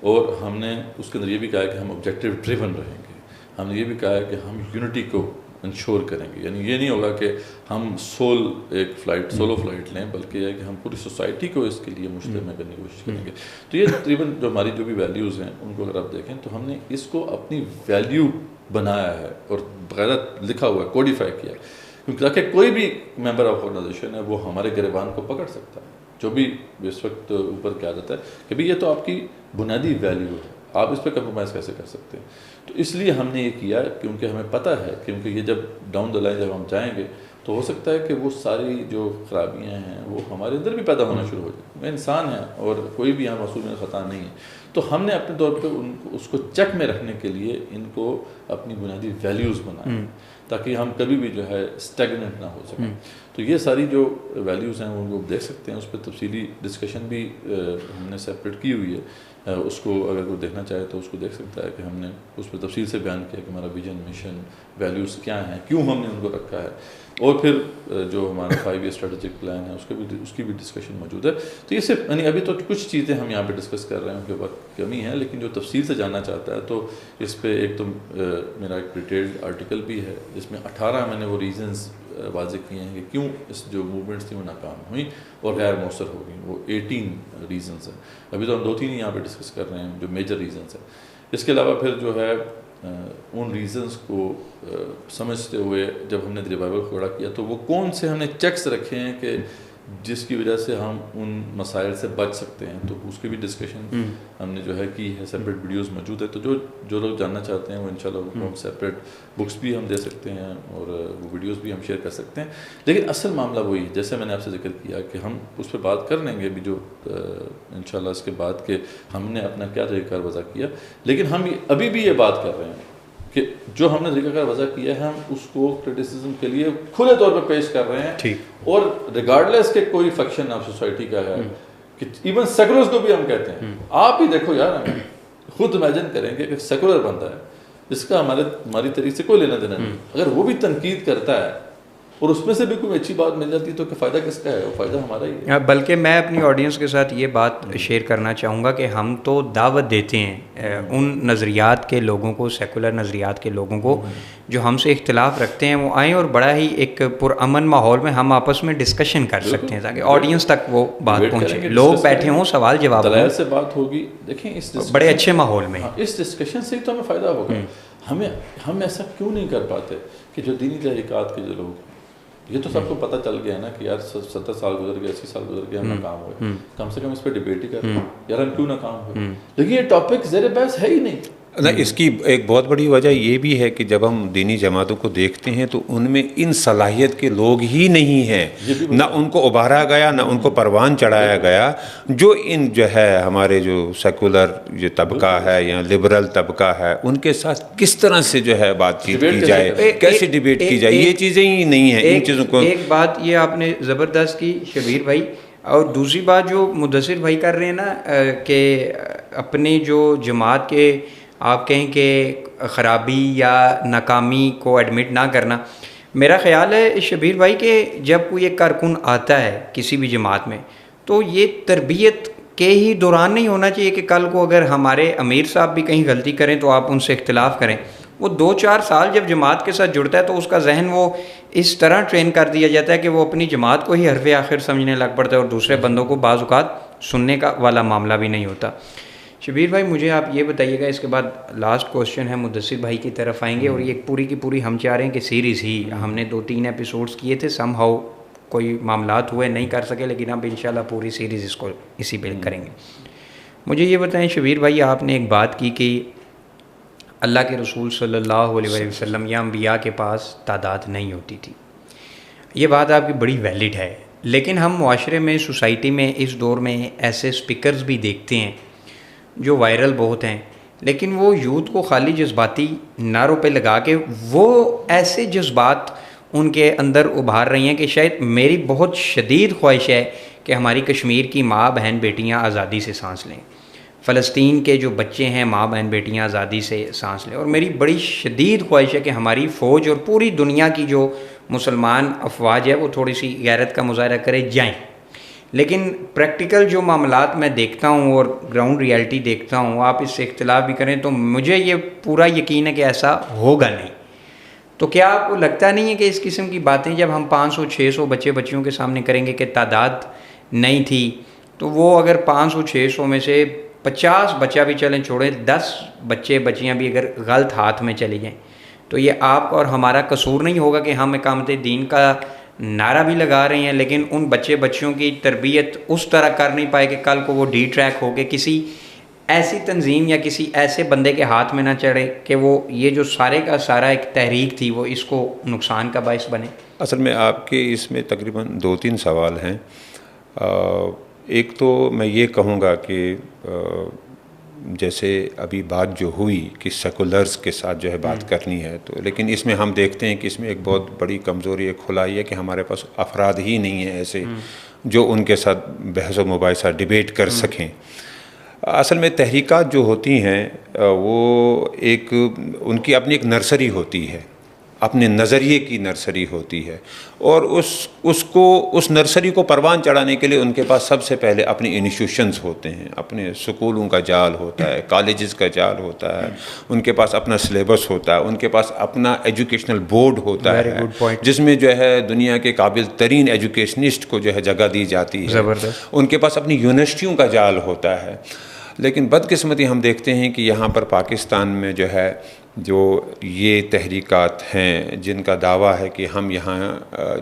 اور ہم نے اس کے اندر یہ بھی کہا ہے کہ ہم آبجیکٹیو ڈریون رہیں گے. ہم نے یہ بھی کہا ہے کہ ہم یونٹی کو انشور کریں گے. یعنی یہ نہیں ہوگا کہ ہم سولو فلائٹ لیں، بلکہ یہ ہے کہ ہم پوری سوسائٹی کو اس کے لیے مجتمع کرنے کی کوشش کریں گے. تو یہ تقریباً جو ہماری جو بھی ویلیوز ہیں ان کو اگر آپ دیکھیں تو ہم نے اس کو اپنی ویلیو بنایا ہے اور باقاعدہ لکھا ہوا ہے، کوڈیفائی کیا ہے، کیونکہ تاکہ کوئی بھی ممبر آف آرگنائزیشن ہے وہ ہمارے گریبان کو پکڑ سکتا ہے. جو بھی اس وقت اوپر کیا جاتا ہے کہ بھئی یہ تو آپ کی بنیادی ویلیو ہے، آپ اس پہ کمپرومائز کیسے کر سکتے ہیں. تو اس لیے ہم نے یہ کیا کیونکہ ہمیں پتہ ہے، کیونکہ یہ جب ڈاؤن دا لائن جب ہم جائیں گے تو ہو سکتا ہے کہ وہ ساری جو خرابیاں ہیں وہ ہمارے اندر بھی پیدا ہونا شروع ہو جائیں. میں انسان ہیں اور کوئی بھی یہاں معصوم خطا نہیں ہے. تو ہم نے اپنے طور پہ اس کو چیک میں رکھنے کے لیے ان کو اپنی بنیادی ویلیوز بنائیں تاکہ ہم کبھی بھی جو ہے اسٹیگننٹ نہ ہو سکیں. تو یہ ساری جو ویلیوز ہیں ان کو دیکھ سکتے ہیں، اس پہ تفصیلی ڈسکشن بھی ہم نے سیپریٹ کی ہوئی ہے. اس کو اگر کوئی دیکھنا چاہے تو اس کو دیکھ سکتا ہے کہ ہم نے اس پہ تفصیل سے بیان کیا کہ ہمارا ویژن، مشن، ویلیوز کیا ہیں، کیوں ہم نے ان کو رکھا ہے، اور پھر جو ہمارا 5 ایئر اسٹریٹجک پلان ہے اس کی بھی ڈسکشن موجود ہے. تو یہ صرف یعنی ابھی تو کچھ چیزیں ہم یہاں پہ ڈسکس کر رہے ہیں، ان کے وقت کمی ہے، لیکن جو تفصیل سے جاننا چاہتا ہے تو اس پہ ایک تو میرا ایک ڈیٹیلڈ آرٹیکل بھی ہے جس میں 18 میں نے وہ ریزنز واضح کیے ہیں کہ کیوں اس جو موومنٹس تھیں وہ ناکام ہوئیں اور غیر مؤثر ہو گئیں. وہ 18 ریزنز ہیں. ابھی تو ہم 2-3 یہاں پہ ڈسکس کر رہے ہیں جو میجر ریزنز ہیں. اس کے علاوہ پھر جو ہے ان ریزنز کو سمجھتے ہوئے جب ہم نے ریوائول کھڑا کیا تو وہ کون سے ہم نے چیکس رکھے ہیں کہ جس کی وجہ سے ہم ان مسائل سے بچ سکتے ہیں. تو اس کی بھی ڈسکشن ہم نے جو ہے کی ہے، سیپریٹ ویڈیوز موجود ہے. تو جو لوگ جاننا چاہتے ہیں وہ انشاءاللہ وہ ہم سیپریٹ بکس بھی ہم دے سکتے ہیں اور وہ ویڈیوز بھی ہم شیئر کر سکتے ہیں. لیکن اصل معاملہ وہی ہے جیسے میں نے آپ سے ذکر کیا کہ ہم اس پہ بات کر لیں گے ابھی جو انشاءاللہ اس کے بعد کہ ہم نے اپنا کیا طریقہ کار وضع کیا. لیکن ہم ابھی بھی یہ بات کر رہے ہیں کہ جو ہم نے طریقہ کار وضع کیا ہے ہم اس کو کرٹیسزم کے لیے کھلے طور پہ پیش کر رہے ہیں. اور ریگارڈلیس کہ کوئی فیکشن آف سوسائٹی کا ہے، کہ ایون سیکولرز کو بھی ہم کہتے ہیں. آپ ہی دیکھو یار، ہمیں خود امیجن کریں کہ ایک سیکولر بندہ ہے جس کا ہماری طریقے سے کوئی لینا دینا نہیں، اگر وہ بھی تنقید کرتا ہے اور اس میں سے بھی کوئی اچھی بات مل جاتی ہے تو فائدہ کس کا ہے؟ وہ فائدہ ہمارا ہی ہے. بلکہ میں اپنی آڈینس کے ساتھ یہ بات شیئر کرنا چاہوں گا کہ ہم تو دعوت دیتے ہیں ان نظریات کے لوگوں کو، سیکولر نظریات کے لوگوں کو جو ہم سے اختلاف رکھتے ہیں، وہ آئیں اور بڑا ہی ایک پرامن ماحول میں ہم آپس میں ڈسکشن کر سکتے ہیں تاکہ آڈینس تک وہ بات پہنچے، لوگ بیٹھے ہوں، سوال جواب دلائل سے بات ہوگی. دیکھیں اس بڑے اچھے ماحول میں اس ڈسکشن سے ہی تو ہمیں فائدہ ہوگا. ہم ایسا کیوں نہیں کر پاتے کہ جو دینی تحریکات کے جو لوگ، یہ تو سب کو پتہ چل گیا نا کہ یار 70 سال گزر گئے، 80 سال گزر گئے، ہم ناکام ہوئے، کم سے کم اس پہ ڈیبیٹ ہی کریں یار ہم کیوں ناکام ہوئے. لیکن یہ ٹاپک زیر بحث ہے ہی نہیں. اس کی ایک بہت بڑی وجہ یہ بھی ہے کہ جب ہم دینی جماعتوں کو دیکھتے ہیں تو ان میں ان صلاحیت کے لوگ ہی نہیں ہیں، نہ ان کو ابھارا گیا، نہ ان کو پروان چڑھایا گیا جو جو ہے ہمارے جو سیکولر جو طبقہ ہے یا لبرل طبقہ ہے ان کے ساتھ کس طرح سے جو ہے بات چیت کی جائے، کیسے ڈیبیٹ کی جائے. یہ چیزیں ہی نہیں ہیں ان چیزوں کو. ایک بات یہ آپ نے زبردست کی شبیر بھائی، اور دوسری بات جو مدثر بھائی کر رہے ہیں نا کہ اپنی جو جماعت کے آپ کہیں کہ خرابی یا ناکامی کو ایڈمٹ نہ کرنا، میرا خیال ہے شبیر بھائی کہ جب کوئی ایک کارکن آتا ہے کسی بھی جماعت میں تو یہ تربیت کے ہی دوران نہیں ہونا چاہیے کہ کل کو اگر ہمارے امیر صاحب بھی کہیں غلطی کریں تو آپ ان سے اختلاف کریں. وہ 2-4 سال جب جماعت کے ساتھ جڑتا ہے تو اس کا ذہن وہ اس طرح ٹرین کر دیا جاتا ہے کہ وہ اپنی جماعت کو ہی حرف آخر سمجھنے لگ پڑتا ہے اور دوسرے بندوں کو بعض اوقات سننے کا والا معاملہ بھی نہیں ہوتا. شبیر بھائی مجھے آپ یہ بتائیے گا، اس کے بعد لاسٹ کوسچن ہے، مدثر بھائی کی طرف آئیں گے، اور یہ پوری کی پوری ہم چاہ رہے ہیں کہ سیریز ہی ہم نے 2-3 ایپیسوڈز کیے تھے، سم ہاؤ کوئی معاملات ہوئے نہیں کر سکے، لیکن اب انشاءاللہ پوری سیریز اس کو اسی پہ کریں گے. مجھے یہ بتائیں شبیر بھائی، آپ نے ایک بات کی کہ اللہ کے رسول صلی اللہ علیہ وسلم یا انبیاء کے پاس تعداد نہیں ہوتی تھی. یہ بات آپ کی بڑی ویلڈ ہے، لیکن ہم معاشرے میں، سوسائٹی میں اس دور میں ایسے سپیکرز بھی دیکھتے ہیں جو وائرل بہت ہیں، لیکن وہ یوتھ کو خالی جذباتی نعروں پہ لگا کے وہ ایسے جذبات ان کے اندر ابھار رہی ہیں کہ شاید میری بہت شدید خواہش ہے کہ ہماری کشمیر کی ماں بہن بیٹیاں آزادی سے سانس لیں، فلسطین کے جو بچے ہیں ماں بہن بیٹیاں آزادی سے سانس لیں، اور میری بڑی شدید خواہش ہے کہ ہماری فوج اور پوری دنیا کی جو مسلمان افواج ہے وہ تھوڑی سی غیرت کا مظاہرہ کرے جائیں. لیکن پریکٹیکل جو معاملات میں دیکھتا ہوں اور گراؤنڈ ریالٹی دیکھتا ہوں، آپ اس سے اختلاف بھی کریں تو مجھے یہ پورا یقین ہے کہ ایسا ہوگا نہیں. تو کیا آپ کو لگتا نہیں ہے کہ اس قسم کی باتیں جب ہم 500-600 بچے بچیوں کے سامنے کریں گے کہ تعداد نہیں تھی، تو وہ اگر 500-600 میں سے 50 بچہ بھی چلیں چھوڑیں 10 بچے بچیاں بھی اگر غلط ہاتھ میں چلی جائیں، تو یہ آپ کا اور ہمارا قصور نہیں ہوگا کہ ہم اقامت دین کا نعرہ بھی لگا رہے ہیں لیکن ان بچے بچیوں کی تربیت اس طرح کر نہیں پائے کہ کل کو وہ ڈی ٹریک ہو کے کسی ایسی تنظیم یا کسی ایسے بندے کے ہاتھ میں نہ چڑھے کہ وہ یہ جو سارے کا سارا ایک تحریک تھی وہ اس کو نقصان کا باعث بنے؟ اصل میں آپ کے اس میں تقریباً 2-3 سوال ہیں. ایک تو میں یہ کہوں گا کہ جیسے ابھی بات جو ہوئی کہ سیکولرز کے ساتھ جو ہے بات کرنی ہے، تو لیکن اس میں ہم دیکھتے ہیں کہ اس میں ایک بہت بڑی کمزوری ایک کھلائی ہے کہ ہمارے پاس افراد ہی نہیں ہیں ایسے جو ان کے ساتھ بحث و مباحثہ ڈیبیٹ کر سکیں. اصل میں تحریکات جو ہوتی ہیں وہ ایک ان کی اپنی ایک نرسری ہوتی ہے، اپنے نظریے کی نرسری ہوتی ہے، اور اس نرسری کو پروان چڑھانے کے لیے ان کے پاس سب سے پہلے اپنے انسٹیٹیوشنز ہوتے ہیں، اپنے سکولوں کا جال ہوتا ہے، کالجز کا جال ہوتا ہے، ان کے پاس اپنا سلیبس ہوتا ہے، ان کے پاس اپنا ایجوکیشنل بورڈ ہوتا ہے جس میں جو ہے دنیا کے قابل ترین ایجوکیشنسٹ کو جو ہے جگہ دی جاتی ہے، ان کے پاس اپنی یونیورسٹیوں کا جال ہوتا ہے. لیکن بدقسمتی ہم دیکھتے ہیں کہ یہاں پر پاکستان میں جو ہے جو یہ تحریکات ہیں جن کا دعویٰ ہے کہ ہم یہاں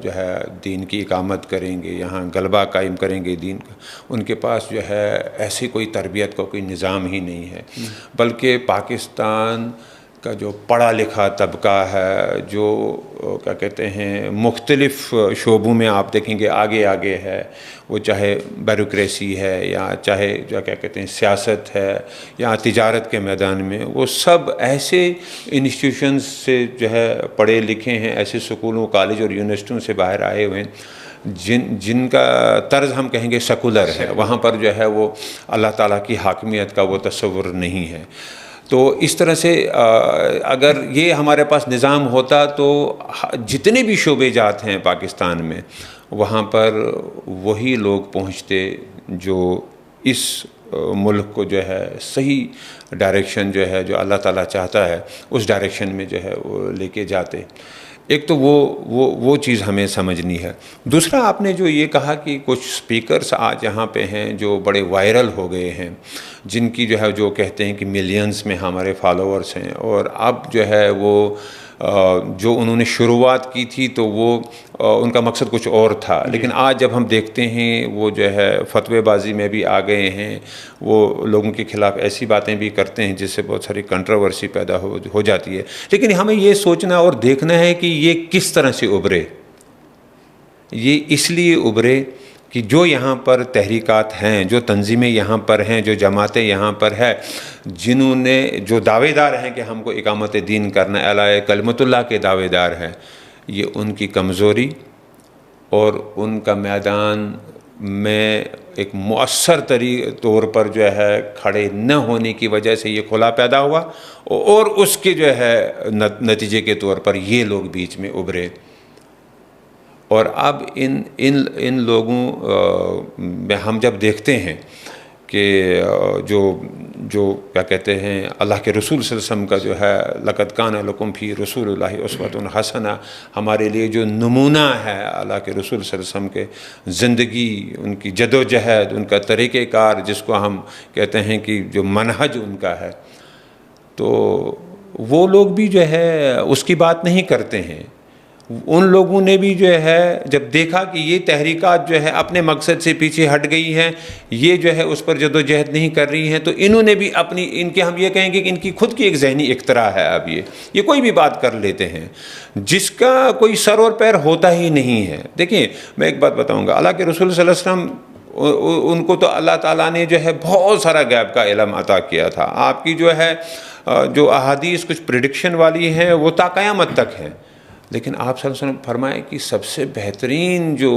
جو ہے دین کی اقامت کریں گے، یہاں غلبہ قائم کریں گے دین کا، ان کے پاس جو ہے ایسی کوئی تربیت کا کوئی نظام ہی نہیں ہے، بلکہ پاکستان کا جو پڑھا لکھا طبقہ ہے، جو کیا کہتے ہیں مختلف شعبوں میں آپ دیکھیں گے آگے ہے، وہ چاہے بیوروکریسی ہے یا چاہے جو کیا کہتے ہیں سیاست ہے یا تجارت کے میدان میں، وہ سب ایسے انسٹیٹیوشنز سے جو ہے پڑھے لکھے ہیں، ایسے سکولوں کالج اور یونیورسٹیوں سے باہر آئے ہوئے ہیں جن کا طرز ہم کہیں گے سیکولر ہے. وہاں پر جو ہے وہ اللہ تعالیٰ کی حاکمیت کا وہ تصور نہیں ہے. تو اس طرح سے اگر یہ ہمارے پاس نظام ہوتا تو جتنے بھی شعبے جات ہیں پاکستان میں وہاں پر وہی لوگ پہنچتے جو اس ملک کو جو ہے صحیح ڈائریکشن جو ہے جو اللہ تعالیٰ چاہتا ہے اس ڈائریکشن میں جو ہے وہ لے کے جاتے. ایک تو وہ چیز ہمیں سمجھنی ہے. دوسرا آپ نے جو یہ کہا کہ کچھ سپیکرز آج یہاں پہ ہیں جو بڑے وائرل ہو گئے ہیں، جن کی جو ہے جو کہتے ہیں کہ ملینز میں ہمارے فالوورز ہیں، اور اب جو ہے وہ جو انہوں نے شروعات کی تھی تو وہ ان کا مقصد کچھ اور تھا، لیکن آج جب ہم دیکھتے ہیں وہ جو ہے فتوی بازی میں بھی آ گئے ہیں، وہ لوگوں کے خلاف ایسی باتیں بھی کرتے ہیں جس سے بہت ساری کنٹروورسی پیدا ہو جاتی ہے. لیکن ہمیں یہ سوچنا اور دیکھنا ہے کہ یہ کس طرح سے ابھرے. یہ اس لیے ابھرے کہ جو یہاں پر تحریکات ہیں، جو تنظیمیں یہاں پر ہیں، جو جماعتیں یہاں پر ہے، جنہوں نے جو دعوے دار ہیں کہ ہم کو اقامت دین کرنا، اعلیٰ کلمت اللہ کے دعوے دار ہیں، یہ ان کی کمزوری اور ان کا میدان میں ایک مؤثر طور پر جو ہے کھڑے نہ ہونے کی وجہ سے یہ کھلا پیدا ہوا، اور اس کے جو ہے نتیجے کے طور پر یہ لوگ بیچ میں ابھرے. اور اب ان لوگوں میں ہم جب دیکھتے ہیں کہ جو کیا کہتے ہیں اللہ کے رسول صلی اللہ علیہ وسلم کا جو ہے لقد کان لکم فی رسول اللہ اسوۃ حسنہ، ہمارے لیے جو نمونہ ہے اللہ کے رسول صلی اللہ علیہ وسلم کے زندگی، ان کی جد و جہد، ان کا طریقہ کار جس کو ہم کہتے ہیں کہ جو منہج ان کا ہے، تو وہ لوگ بھی جو ہے اس کی بات نہیں کرتے ہیں. ان لوگوں نے بھی جو ہے جب دیکھا کہ یہ تحریکات جو ہے اپنے مقصد سے پیچھے ہٹ گئی ہیں، یہ جو ہے اس پر جدوجہد نہیں کر رہی ہیں، تو انہوں نے بھی ان کے ہم یہ کہیں گے کہ ان کی خود کی ایک ذہنی اختراع ہے. اب یہ کوئی بھی بات کر لیتے ہیں جس کا کوئی سر اور پیر ہوتا ہی نہیں ہے. دیکھیں میں ایک بات بتاؤں گا، اللہ کے رسول صلی اللہ علیہ وسلم ان کو تو اللہ تعالیٰ نے جو ہے بہت سارا غیب کا علم عطا کیا تھا. آپ کی جو ہے جو احادیث کچھ پریڈکشن والی ہیں وہ تا قیامت تک ہیں، لیکن آپ صلی اللہ علیہ وسلم فرمائے کہ سب سے بہترین جو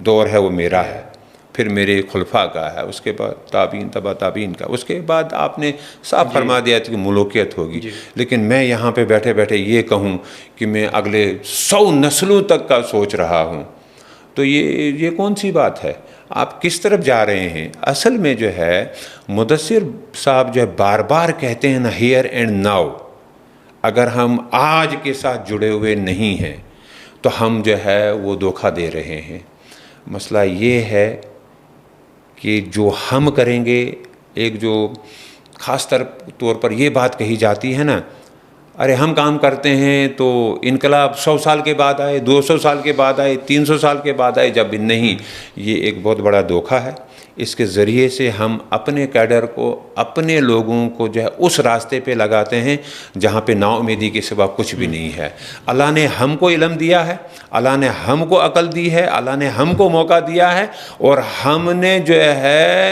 دور ہے وہ میرا ہے، پھر میرے خلفاء کا ہے، اس کے بعد تابعین تبع تابعین کا، اس کے بعد آپ نے صاف فرما دیا تھا کہ ملوکیت ہوگی. لیکن میں یہاں پہ بیٹھے بیٹھے یہ کہوں کہ میں اگلے 100 نسلوں تک کا سوچ رہا ہوں، تو یہ کون سی بات ہے؟ آپ کس طرف جا رہے ہیں؟ اصل میں جو ہے مدثر صاحب جو ہے بار بار کہتے ہیں نا ہیئر اینڈ ناؤ. اگر ہم آج کے ساتھ جڑے ہوئے نہیں ہیں تو ہم جو ہے وہ دھوکہ دے رہے ہیں. مسئلہ یہ ہے کہ جو ہم کریں گے، ایک جو خاص طور پر یہ بات کہی جاتی ہے نا، ارے ہم کام کرتے ہیں تو انقلاب 100 سال کے بعد آئے، 200 سال کے بعد آئے، 300 سال کے بعد آئے، جب نہیں. یہ ایک بہت بڑا دھوکہ ہے. اس کے ذریعے سے ہم اپنے کیڈر کو، اپنے لوگوں کو جو ہے اس راستے پہ لگاتے ہیں جہاں پہ نا امیدی کے سوا کچھ بھی نہیں ہے. اللہ نے ہم کو علم دیا ہے، اللہ نے ہم کو عقل دی ہے، اللہ نے ہم کو موقع دیا ہے، اور ہم نے جو ہے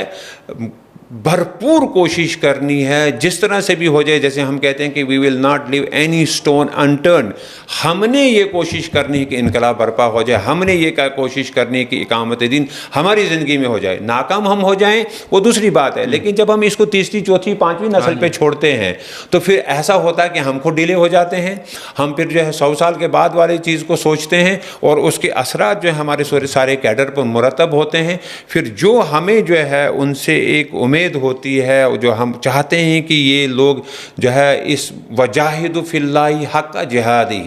بھرپور کوشش کرنی ہے جس طرح سے بھی ہو جائے. جیسے ہم کہتے ہیں کہ we will not leave any stone unturned. ہم نے یہ کوشش کرنی ہے کہ انقلاب برپا ہو جائے، ہم نے یہ کوشش کرنی ہے کہ اقامت دین ہماری زندگی میں ہو جائے. ناکام ہم ہو جائیں وہ دوسری بات ہے، لیکن جب ہم اس کو تیسری چوتھی پانچویں نسل پہ چھوڑتے ہیں تو پھر ایسا ہوتا ہے کہ ہم کو ڈیلے ہو جاتے ہیں. ہم پھر جو ہے 100 سال کے بعد والی چیز کو سوچتے ہیں اور اس کے اثرات جو ہے ہمارے سارے کیڈر پر مرتب ہوتے ہیں. پھر جو ہمیں جو ہے ان سے ایک امید ہوتی ہے، جو ہم چاہتے ہیں کہ یہ لوگ جو ہے اس وجاہد فی اللہ حق جہادہ،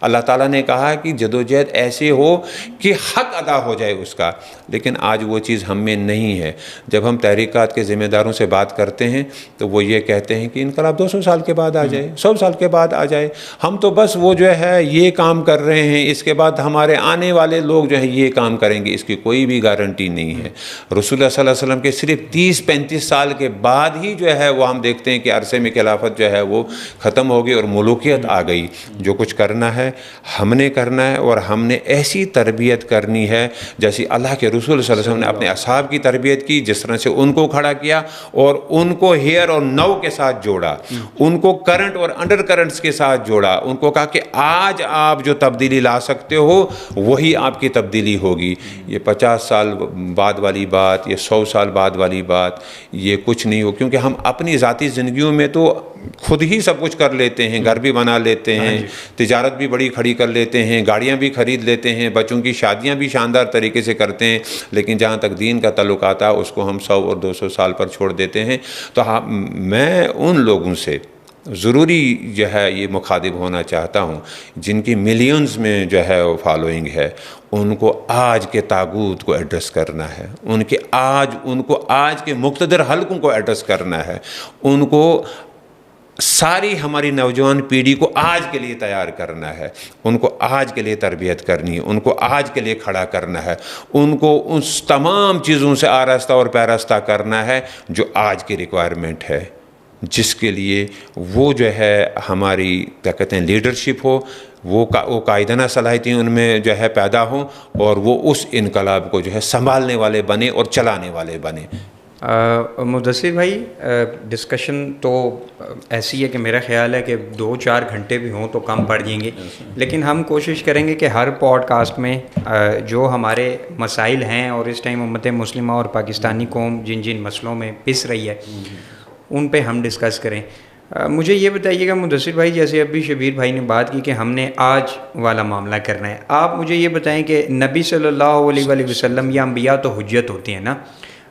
اللہ تعالیٰ نے کہا کہ جدوجہد ایسے ہو کہ حق ادا ہو جائے اس کا، لیکن آج وہ چیز ہم میں نہیں ہے. جب ہم تحریکات کے ذمہ داروں سے بات کرتے ہیں تو وہ یہ کہتے ہیں کہ انقلاب 200 سال کے بعد آ جائے، 100 سال کے بعد آ جائے، ہم تو بس وہ جو ہے یہ کام کر رہے ہیں، اس کے بعد ہمارے آنے والے لوگ جو ہے یہ کام کریں گے. اس کی کوئی بھی گارنٹی نہیں ہے. رسول اللہ صلی اللہ علیہ وسلم کے صرف 30-35 سال کے بعد ہی جو ہے وہ ہم دیکھتے ہیں کہ عرصے میں خلافت جو ہے وہ ختم ہو گئی اور ملوکیت آ گئی. جو کچھ کرنا ہے ہم نے کرنا ہے، اور ہم نے ایسی تربیت کرنی ہے جیسی اللہ کے رسول صلی اللہ علیہ وسلم نے اپنے اصحاب کی تربیت کی، جس طرح سے ان کو کھڑا کیا اور ان کو ہیئر اور نو کے ساتھ جوڑا، ان کو کرنٹ اور انڈر کرنٹس کے ساتھ جوڑا. ان کو کہا کہ آج آپ جو تبدیلی لا سکتے ہو وہی آپ کی تبدیلی ہوگی. یہ 50 سال بعد والی بات، یہ 100 سال بعد والی بات، یہ کچھ نہیں ہو. کیونکہ ہم اپنی ذاتی زندگیوں میں تو خود ہی سب کچھ کر لیتے ہیں، گھر بھی بنا لیتے ہیں، تجارت بھی بڑی کھڑی کر لیتے ہیں، گاڑیاں بھی خرید لیتے ہیں، بچوں کی شادیاں بھی شاندار طریقے سے کرتے ہیں، لیکن جہاں تک دین کا تعلق آتا ہے اس کو ہم 100 اور 200 سال پر چھوڑ دیتے ہیں. تو میں ان لوگوں سے ضروری جو ہے یہ مخاطب ہونا چاہتا ہوں جن کی ملینز میں جو ہے وہ فالوئنگ ہے. ان کو آج کے طاغوت کو ایڈریس کرنا ہے، ان کو آج کے مقتدر حلقوں کو ایڈریس کرنا ہے، ان کو ساری ہماری نوجوان پیڑھی کو آج کے لیے تیار کرنا ہے، ان کو آج کے لیے تربیت کرنی ہے، ان کو آج کے لیے کھڑا کرنا ہے، ان کو اس تمام چیزوں سے آراستہ اور پیراستہ کرنا ہے جو آج کی ریکوائرمنٹ ہے، جس کے لیے وہ جو ہے ہماری کیا کہتے ہیں لیڈرشپ ہو، وہ قائدانہ صلاحیتیں ان میں جو ہے پیدا ہوں، اور وہ اس انقلاب کو جو ہے سنبھالنے والے بنے اور چلانے والے بنے. مدثر بھائی، ڈسکشن تو ایسی ہے کہ میرا خیال ہے کہ 2-4 گھنٹے بھی ہوں تو کم پڑ جائیں گے، لیکن ہم کوشش کریں گے کہ ہر پوڈ کاسٹ میں جو ہمارے مسائل ہیں اور اس ٹائم امت مسلمہ اور پاکستانی قوم جن جن مسئلوں میں پس رہی ہے ان پہ ہم ڈسکس کریں. مجھے یہ بتائیے گا مدثر بھائی، جیسے ابھی شبیر بھائی نے بات کی کہ ہم نے آج والا معاملہ کرنا ہے، آپ مجھے یہ بتائیں کہ نبی صلی اللہ علیہ وآلہ وسلم یا انبیاء تو حجت ہوتی ہیں نا.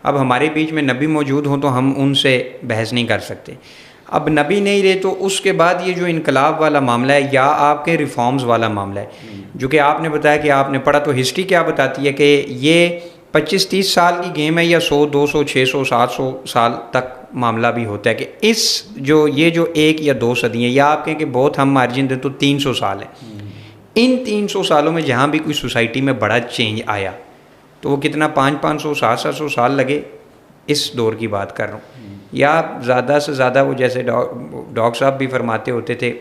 اب ہمارے بیچ میں نبی موجود ہوں تو ہم ان سے بحث نہیں کر سکتے. اب نبی نہیں رہے تو اس کے بعد یہ جو انقلاب والا معاملہ ہے یا آپ کے ریفارمز والا معاملہ ہے جو کہ آپ نے بتایا کہ آپ نے پڑھا، تو ہسٹری کیا بتاتی ہے کہ یہ 25-30 سال کی گیم ہے یا 100 200 600 700 سال تک معاملہ بھی ہوتا ہے کہ یہ جو 1 یا 2 صدیاں، یا آپ کہیں کہ بہت ہم مارجن دیں تو 300 سال ہے. ان 300 سالوں میں جہاں بھی کوئی سوسائٹی میں بڑا چینج آیا تو وہ کتنا 500 700 سال لگے، اس دور کی بات کر رہا ہوں. یا زیادہ سے زیادہ وہ جیسے ڈاکٹر صاحب بھی فرماتے ہوتے تھے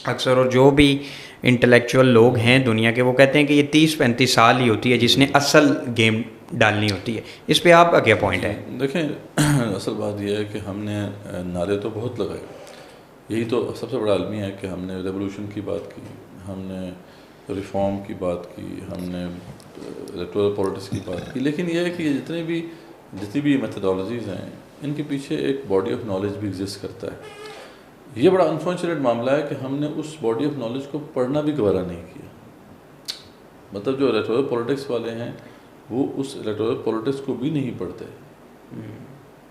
اکثر، اور جو بھی انٹلیکچوئل لوگ ہیں دنیا کے، وہ کہتے ہیں کہ یہ 30-35 سال ہی ہوتی ہے جس نے اصل گیم ڈالنی ہوتی ہے. اس پہ آپ کا کیا پوائنٹ ہے؟ دیکھیں، اصل بات یہ ہے کہ ہم نے نعرے تو بہت لگائے، یہی تو سب سے بڑا المیہ ہے کہ ہم نے ریولوشن کی بات کی، ہم نے ریفارم کی بات کی، ہم نے الیکٹورل پولیٹکس کی بات کی، لیکن یہ ہے کہ جتنی بھی میتھڈالوجیز ہیں ان کے پیچھے ایک باڈی آف نالج بھی ایگزسٹ کرتا ہے. یہ بڑا انفارچونیٹ معاملہ ہے کہ ہم نے اس باڈی آف نالج کو پڑھنا بھی گوارا نہیں کیا. مطلب جو الیکٹورل پولیٹکس والے ہیں وہ اس الیکٹورل پولیٹکس کو بھی نہیں پڑھتے،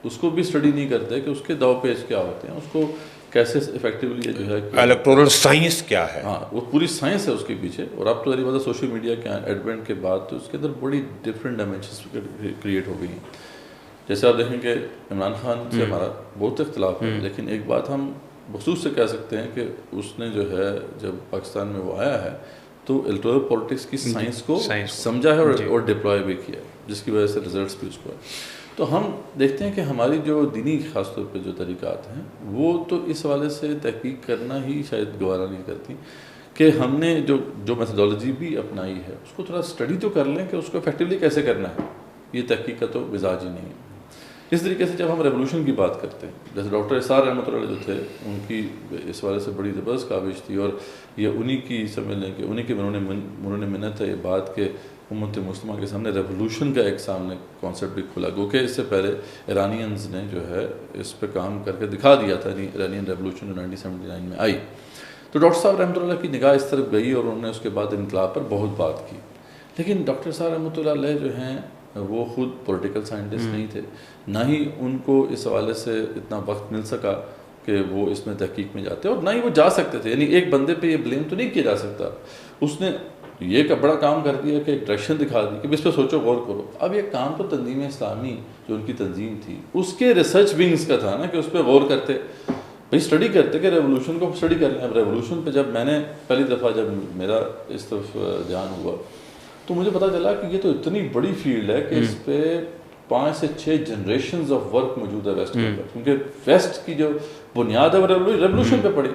اس کو بھی اسٹڈی نہیں کرتے کہ اس کے داؤ پیچ کیا ہوتے ہیں، اس کو کیسے افیکٹولی جو ہے الیکٹورل سائنس کیا ہے. ہاں وہ پوری سائنس ہے اس کے پیچھے. اور اب تو ذریعہ بات سوشل میڈیا کے ایڈوینٹ کے بعد تو اس کے اندر بڑی ڈفرینٹ ڈائمینشنس کریٹ ہو گئی ہیں. جیسے آپ دیکھیں کہ عمران خان سے ہمارا بہت اختلاف ہے, لیکن ایک بات ہم بخصوص سے کہہ سکتے ہیں کہ اس نے جو ہے جب پاکستان میں وہ آیا ہے تو الیکٹورل پولیٹکس کی سائنس کو سمجھا ہے اور ڈپلوائے بھی کیا ہے, جس کی وجہ سے ریزلٹس بھی اس کو ہے. تو ہم دیکھتے ہیں کہ ہماری جو دینی خاص طور پہ جو طریقات ہیں وہ تو اس حوالے سے تحقیق کرنا ہی شاید گوارا نہیں کرتی کہ ہم نے جو میتھڈالوجی بھی اپنائی ہے اس کو تھوڑا اسٹڈی تو کر لیں کہ اس کو افیکٹولی کیسے کرنا ہے. یہ تحقیق کا تو مزاج ہی نہیں ہے. اس طریقے سے جب ہم ریولوشن کی بات کرتے ہیں, جیسے ڈاکٹر اسرار رحمۃ اللہ جو تھے, ان کی اس والے سے بڑی زبردست کاوش تھی, اور یہ انہی کی سمجھ لیں کہ انہی کے انہوں نے منت ہے یہ بات کہ امت مسلمہ کے سامنے ریولوشن کا ایک سامنے کانسیپٹ بھی کھلا, گو کہ اس سے پہلے ایرانینز نے جو ہے اس پہ کام کر کے دکھا دیا تھا. ایرانین ریولوشن جو 1979 میں آئی, تو ڈاکٹر صاحب رحمۃ اللہ کی نگاہ اس طرف گئی اور انہوں نے اس کے بعد انقلاب پر بہت بات کی. لیکن ڈاکٹر صاحب رحمۃ اللہ علیہ جو ہیں وہ خود پولیٹیکل سائنٹسٹ نہیں تھے, نہ ہی ان کو اس حوالے سے اتنا وقت مل سکا کہ وہ اس میں تحقیق میں جاتے, اور نہ ہی وہ جا سکتے تھے. یعنی ایک بندے پہ یہ بلیم تو نہیں کیا جا سکتا. اس نے یہ ایک بڑا کام کر دیا کہ ایک ڈائریکشن دکھا دی کہ اس پہ سوچو غور کرو. اب یہ کام تو تنظیم اسلامی جو ان کی تنظیم تھی اس کے ریسرچ ونگز کا تھا نا, کہ اس پہ غور کرتے, بھائی اسٹڈی کرتے کہ ریولوشن کو اسٹڈی کر لیں. اب ریولوشن پہ جب میں نے پہلی دفعہ جب میرا اس طرف دھیان ہوا تو مجھے پتہ چلا کہ یہ تو اتنی بڑی فیلڈ ہے کہ اس پہ 5 سے 6 جنریشنز آف ورک موجود ہے ویسٹ کے اندر, کیونکہ ویسٹ کی جو بنیاد ہے وہ ریولوشن پہ پڑی.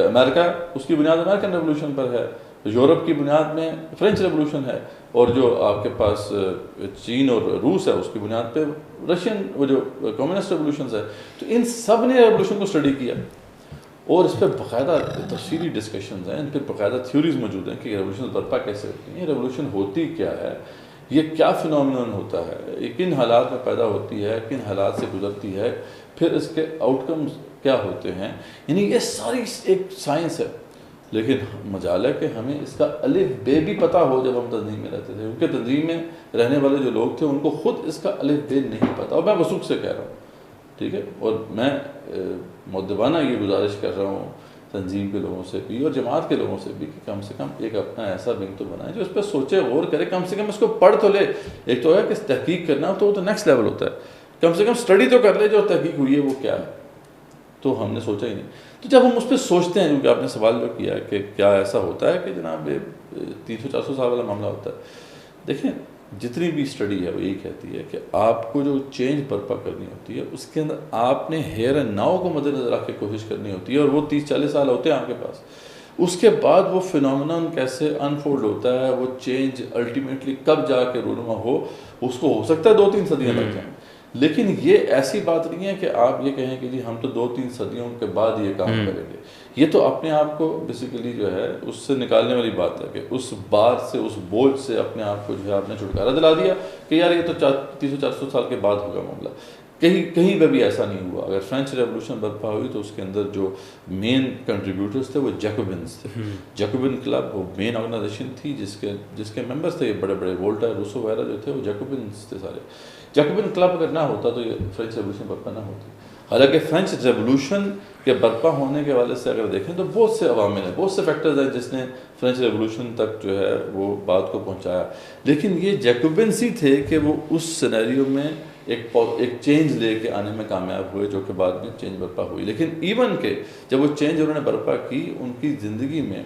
امریکہ اس کی بنیاد امریکن ریولوشن پر ہے, یورپ کی بنیاد میں فرینچ ریولوشن ہے, اور جو آپ کے پاس چین اور روس ہے اس کی بنیاد پہ رشین وہ جو کمیونسٹ ریولوشنز ہے. تو ان سب نے ریولوشن کو اسٹڈی کیا اور اس پہ باقاعدہ تفصیلی ڈسکشنز ہیں, ان پہ باقاعدہ تھیوریز موجود ہیں کہ ریولوشن برپا کیسے ہوتی ہیں, ریولوشن ہوتی کیا ہے, یہ کیا فینومینن ہوتا ہے, یہ کن حالات میں پیدا ہوتی ہے, کن حالات سے گزرتی ہے, پھر اس کے آؤٹ کمز کیا ہوتے ہیں. یعنی یہ ساری ایک سائنس ہے. لیکن مجال ہے کہ ہمیں اس کا الف بے بھی پتہ ہو جب ہم تنظیم میں رہتے تھے, کیونکہ تنظیم میں رہنے والے جو لوگ تھے ان کو خود اس کا الف بے نہیں پتہ, اور میں وثوق سے کہہ رہا ہوں, ٹھیک ہے. اور میں مؤدبانہ یہ گزارش کر رہا ہوں تنظیم کے لوگوں سے بھی اور جماعت کے لوگوں سے بھی کہ کم سے کم ایک اپنا ایسا ونگ تو بنائیں جو اس پہ سوچے غور کرے, کم سے کم اس کو پڑھ تو لے. ایک تو ہے کہ تحقیق کرنا تو وہ تو نیکسٹ لیول ہوتا ہے, کم سے کم اسٹڈی تو کر لے جو تحقیق ہوئی ہے وہ کیا ہے. تو ہم نے سوچا ہی نہیں. تو جب ہم اس پہ سوچتے ہیں, کیونکہ آپ نے سوال جو کیا ہے کہ کیا ایسا ہوتا ہے کہ جناب 300-400 سال والا معاملہ ہوتا ہے, دیکھیں جتنی بھی اسٹڈی ہے وہ یہی کہتی ہے کہ آپ کو جو چینج برپا کرنی ہوتی ہے اس کے اندر آپ نے ہیئر اینڈ ناؤ کو مد نظر رکھ کے کوشش کرنی ہوتی ہے, اور وہ 30-40 سال ہوتے ہیں آپ کے پاس. اس کے بعد وہ فینومینن کیسے انفولڈ ہوتا ہے, وہ چینج الٹیمیٹلی کب جا کے رونما ہو, اس کو ہو سکتا ہے 2-3 صدیاں لگ جائیں. لیکن یہ ایسی بات نہیں ہے کہ آپ یہ کہیں کہ جی ہم تو 2-3 صدیوں کے بعد یہ کام کریں گے. یہ تو اپنے آپ کو بیسیکلی جو ہے اس سے نکالنے والی بات ہے کہ اس بار سے, اس بوجھ سے اپنے آپ کو جو ہے آپ نے چھٹکارا دلا دیا کہ یار یہ تو 300-400 سال کے بعد ہوگا معاملہ. کہیں پہ بھی ایسا نہیں ہوا. اگر فرینچ ریولوشن برپا ہوئی تو اس کے اندر جو مین کنٹریبیوٹرز تھے وہ جیکوبنز تھے. جیکوبن کلب وہ مین آرگنائزیشن تھی جس کے ممبرز تھے یہ بڑے بڑے وولٹر روسو وغیرہ جو تھے وہ جیکوبنز تھے سارے. جیکوبن کلب اگر نہ ہوتا تو یہ فرینچ ریولوشن برپا نہ ہوتی. حالانکہ فرینچ ریولوشن کے برپا ہونے کے حوالے سے اگر دیکھیں تو بہت سے عوامل ہیں, بہت سے فیکٹرز ہیں جس نے فرینچ ریولوشن تک جو ہے وہ بات کو پہنچایا. لیکن یہ جیکوبنس ہی تھے کہ وہ اس سینیریو میں ایک چینج لے کے آنے میں کامیاب ہوئے, جو کہ بعد میں چینج برپا ہوئی. لیکن ایون کہ جب وہ چینج انہوں نے برپا کی, ان کی زندگی میں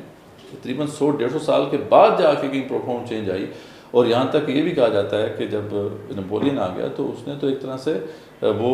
تقریباً 100-150 سال کے بعد جا کے کہیں پروفاؤنڈ چینج آئی. اور یہاں تک یہ بھی کہا جاتا ہے کہ جب نپولین آ گیا تو اس نے تو ایک طرح سے وہ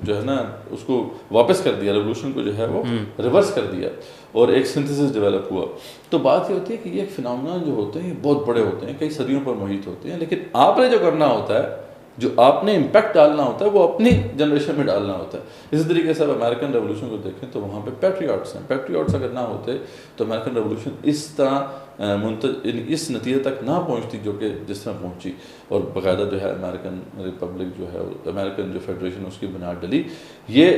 جو ہے نا اس کو واپس کر دیا, ریولوشن کو جو ہے وہ ریورس کر دیا, اور ایک سنتھیسس ڈیولپ ہوا. تو بات یہ ہوتی ہے کہ یہ ایک فینومینن جو ہوتے ہیں یہ بہت بڑے ہوتے ہیں, کئی صدیوں پر محیط ہوتے ہیں. لیکن آپ نے جو کرنا ہوتا ہے, جو آپ نے امپیکٹ ڈالنا ہوتا ہے, وہ اپنی جنریشن میں ڈالنا ہوتا ہے. اسی طریقے سے اب امریکن ریولوشن کو دیکھیں تو وہاں پہ پیٹریاٹس ہیں. پیٹریاٹس اگر نہ ہوتے تو امریکن ریولوشن اس طرح اس نتیجے تک نہ پہنچتی جو کہ جس طرح پہنچی. اور باقاعدہ جو ہے امریکن ریپبلک جو ہے امریکن جو فیڈریشن اس کی بنیاد ڈلی, یہ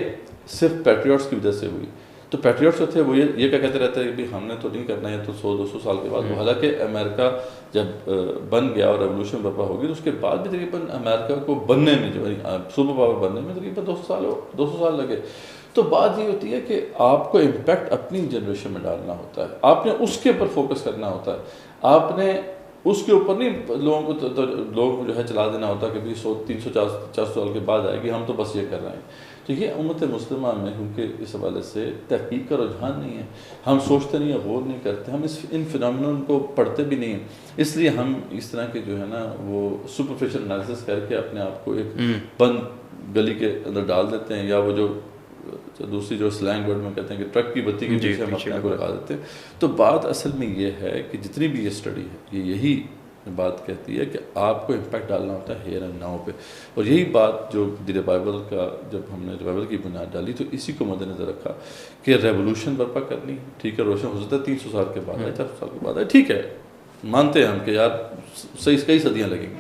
صرف پیٹریاٹس کی وجہ سے ہوئی. تو پیٹریوٹس جو تھے وہ یہ کیا کہتے رہتے ہیں کہ ہم نے تو نہیں کرنا ہے تو 100-200 سال کے بعد. حالانکہ امریکہ جب بن گیا اور ریولوشن برپا ہوگی تو اس کے بعد بھی تقریباً امریکہ کو بننے میں جو سپر پاور بننے میں تقریباً 200 سال لگے. تو بات یہ ہوتی ہے کہ آپ کو امپیکٹ اپنی جنریشن میں ڈالنا ہوتا ہے, آپ نے اس کے اوپر فوکس کرنا ہوتا ہے, آپ نے اس کے اوپر نہیں لوگوں کو جو ہے چلا دینا ہوتا کہ بھی 100-300-400 سال کے بعد آئے گی, ہم تو بس یہ کر رہے ہیں. تو یہ امت مسلمہ میں کیونکہ اس حوالے سے تحقیق کا رجحان نہیں ہے, ہم سوچتے نہیں ہیں, غور نہیں کرتے, ہم ان فنامنوں کو پڑھتے بھی نہیں ہیں, اس لیے ہم اس طرح کے جو ہے نا وہ سپرفیشل انالیسس کر کے اپنے آپ کو ایک بند گلی کے اندر ڈال دیتے ہیں, یا وہ جو دوسری جو سلینگ ورڈ میں کہتے ہیں کہ ٹرک کی بتی کے پیچھے ہم اپنے کو لگا دیتے ہیں. تو بات اصل میں یہ ہے کہ جتنی بھی یہ اسٹڈی ہے یہ یہی بات کہتی ہے کہ آپ کو امپیکٹ ڈالنا ہوتا ہے ہیئر اینڈ ناؤ پہ. اور یہی بات جو دی ریوائول کا جب ہم نے ریوائول کی بنیاد ڈالی تو اسی کو مد نظر رکھا کہ ریولوشن برپا کرنی, ٹھیک ہے, روشن ہو سکتا ہے 300 سال کے بعد ہے, 400 سال کے بعد ہے, ٹھیک ہے, مانتے ہیں ہم کہ یار صحیح کئی صدیاں لگیں گی,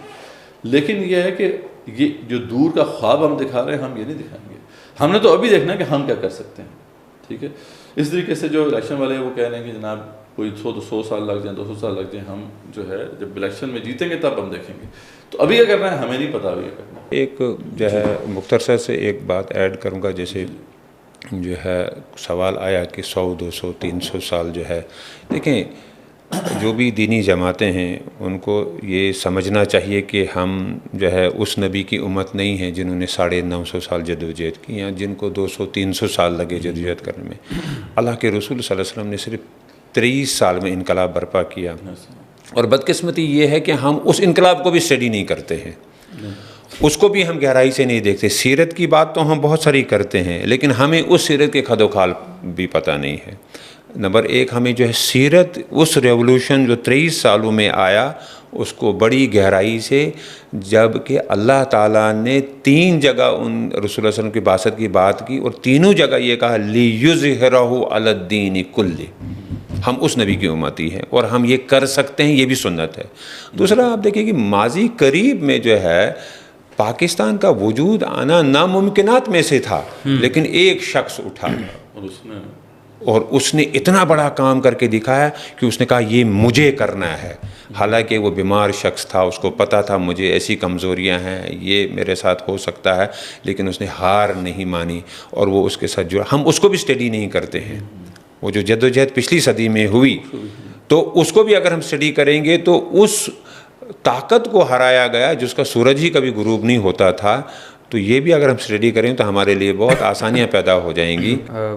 لیکن یہ ہے کہ یہ جو دور کا خواب ہم دکھا رہے ہیں ہم یہ نہیں دکھائیں گے, ہم نے تو ابھی دیکھنا ہے کہ ہم کیا کر سکتے ہیں. ٹھیک ہے, اس طریقے سے جو الیکشن والے ہیں وہ کہہ رہے ہیں کہ جناب کوئی 100 سال لگ جائیں, 200 سال لگ جائیں, ہم جو ہے جب الیکشن میں جیتیں گے تب ہم دیکھیں گے. تو ابھی کیا کرنا ہے ہمیں نہیں پتا ابھی کیا کرنا ہے. ایک جو ہے مختصر سے ایک بات ایڈ کروں گا, جیسے جو ہے سوال آیا کہ 100-200-300 سال جو ہے, دیکھیں جو بھی دینی جماعتیں ہیں ان کو یہ سمجھنا چاہیے کہ ہم جو ہے اس نبی کی امت نہیں ہیں جنہوں نے 950 سال جدوجہد کی, یا جن کو 200-300 سال لگے جدوجہد کرنے میں. اللہ کے رسول صلی اللہ علیہ وسلم نے صرف 30 سال میں انقلاب برپا کیا, اور بدقسمتی یہ ہے کہ ہم اس انقلاب کو بھی اسٹڈی نہیں کرتے ہیں, اس کو بھی ہم گہرائی سے نہیں دیکھتے. سیرت کی بات تو ہم بہت ساری کرتے ہیں لیکن ہمیں اس سیرت کے خد و خال بھی پتہ نہیں ہے. نمبر ایک, ہمیں جو ہے سیرت اس ریولوشن جو 23 سالوں میں آیا اس کو بڑی گہرائی سے, جب کہ اللہ تعالیٰ نے 3 جگہ ان رسول اللہ صلی اللہ علیہ وسلم کی بعثت کی بات کی اور تینوں جگہ یہ کہا لِيُظْهِرَهُ عَلَى الدِّينِ كُلِّهِ, ہم اس نبی کی امتی ہیں اور ہم یہ کر سکتے ہیں, یہ بھی سنت ہے. دوسرا آپ دیکھیں کہ ماضی قریب میں جو ہے پاکستان کا وجود آنا ناممکنات میں سے تھا, لیکن ایک شخص اٹھا اور اس نے اتنا بڑا کام کر کے دکھایا کہ اس نے کہا یہ مجھے کرنا ہے. حالانکہ وہ بیمار شخص تھا, اس کو پتہ تھا مجھے ایسی کمزوریاں ہیں, یہ میرے ساتھ ہو سکتا ہے, لیکن اس نے ہار نہیں مانی اور وہ اس کے ساتھ جڑا. ہم اس کو بھی اسٹڈی نہیں کرتے ہیں. وہ جو جدوجہد پچھلی صدی میں ہوئی تو اس کو بھی اگر ہم اسٹڈی کریں گے تو اس طاقت کو ہرایا گیا جس کا سورج ہی کبھی غروب نہیں ہوتا تھا. تو یہ بھی اگر ہم اسٹڈی کریں تو ہمارے لیے بہت آسانیاں پیدا ہو جائیں گی.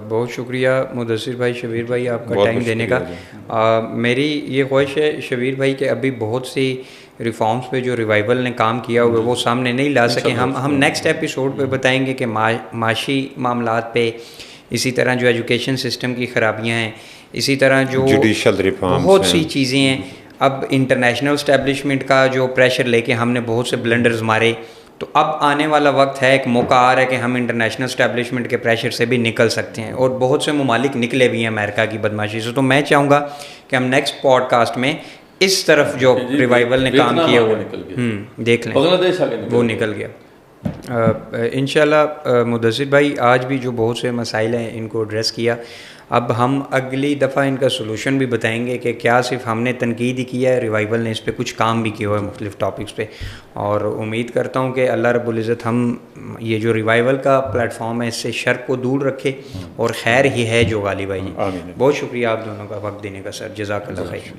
بہت شکریہ مدثر بھائی, شبیر بھائی, آپ کا ٹائم دینے کا. میری یہ خواہش ہے شبیر بھائی کہ ابھی بہت سی ریفارمز پہ جو ریوائول نے کام کیا ہوا ہے وہ سامنے نہیں لا سکیں. ہم نیکسٹ ایپیسوڈ پہ بتائیں گے کہ معاشی معاملات پہ, اسی طرح جو ایجوکیشن سسٹم کی خرابیاں ہیں, اسی طرح جو جوڈیشل ریفارمز بہت سی چیزیں ہیں. اب انٹرنیشنل اسٹیبلشمنٹ کا جو پریشر لے کے ہم نے بہت سے بلنڈرز مارے, تو اب آنے والا وقت ہے, ایک موقع آ رہا ہے کہ ہم انٹرنیشنل اسٹیبلشمنٹ کے پریشر سے بھی نکل سکتے ہیں, اور بہت سے ممالک نکلے بھی ہیں امریکہ کی بدماشی سے. تو میں چاہوں گا کہ ہم نیکسٹ پوڈ کاسٹ میں اس طرف جو ریوائول نے کام کیا وہ دیکھ لیں, وہ نکل گیا. انشاءاللہ مدثر بھائی آج بھی جو بہت سے مسائل ہیں ان کو ایڈریس کیا. اب ہم اگلی دفعہ ان کا سلوشن بھی بتائیں گے کہ کیا صرف ہم نے تنقید ہی کیا ہے, ریوائول نے اس پہ کچھ کام بھی کیا ہوا ہے مختلف ٹاپکس پہ. اور امید کرتا ہوں کہ اللہ رب العزت ہم یہ جو ریوائول کا پلیٹ فارم ہے اس سے شر کو دور رکھے اور خیر ہی ہے جو غالب آئی. بہت شکریہ آپ دونوں کا وقت دینے کا سر, جزاک اللہ خیر.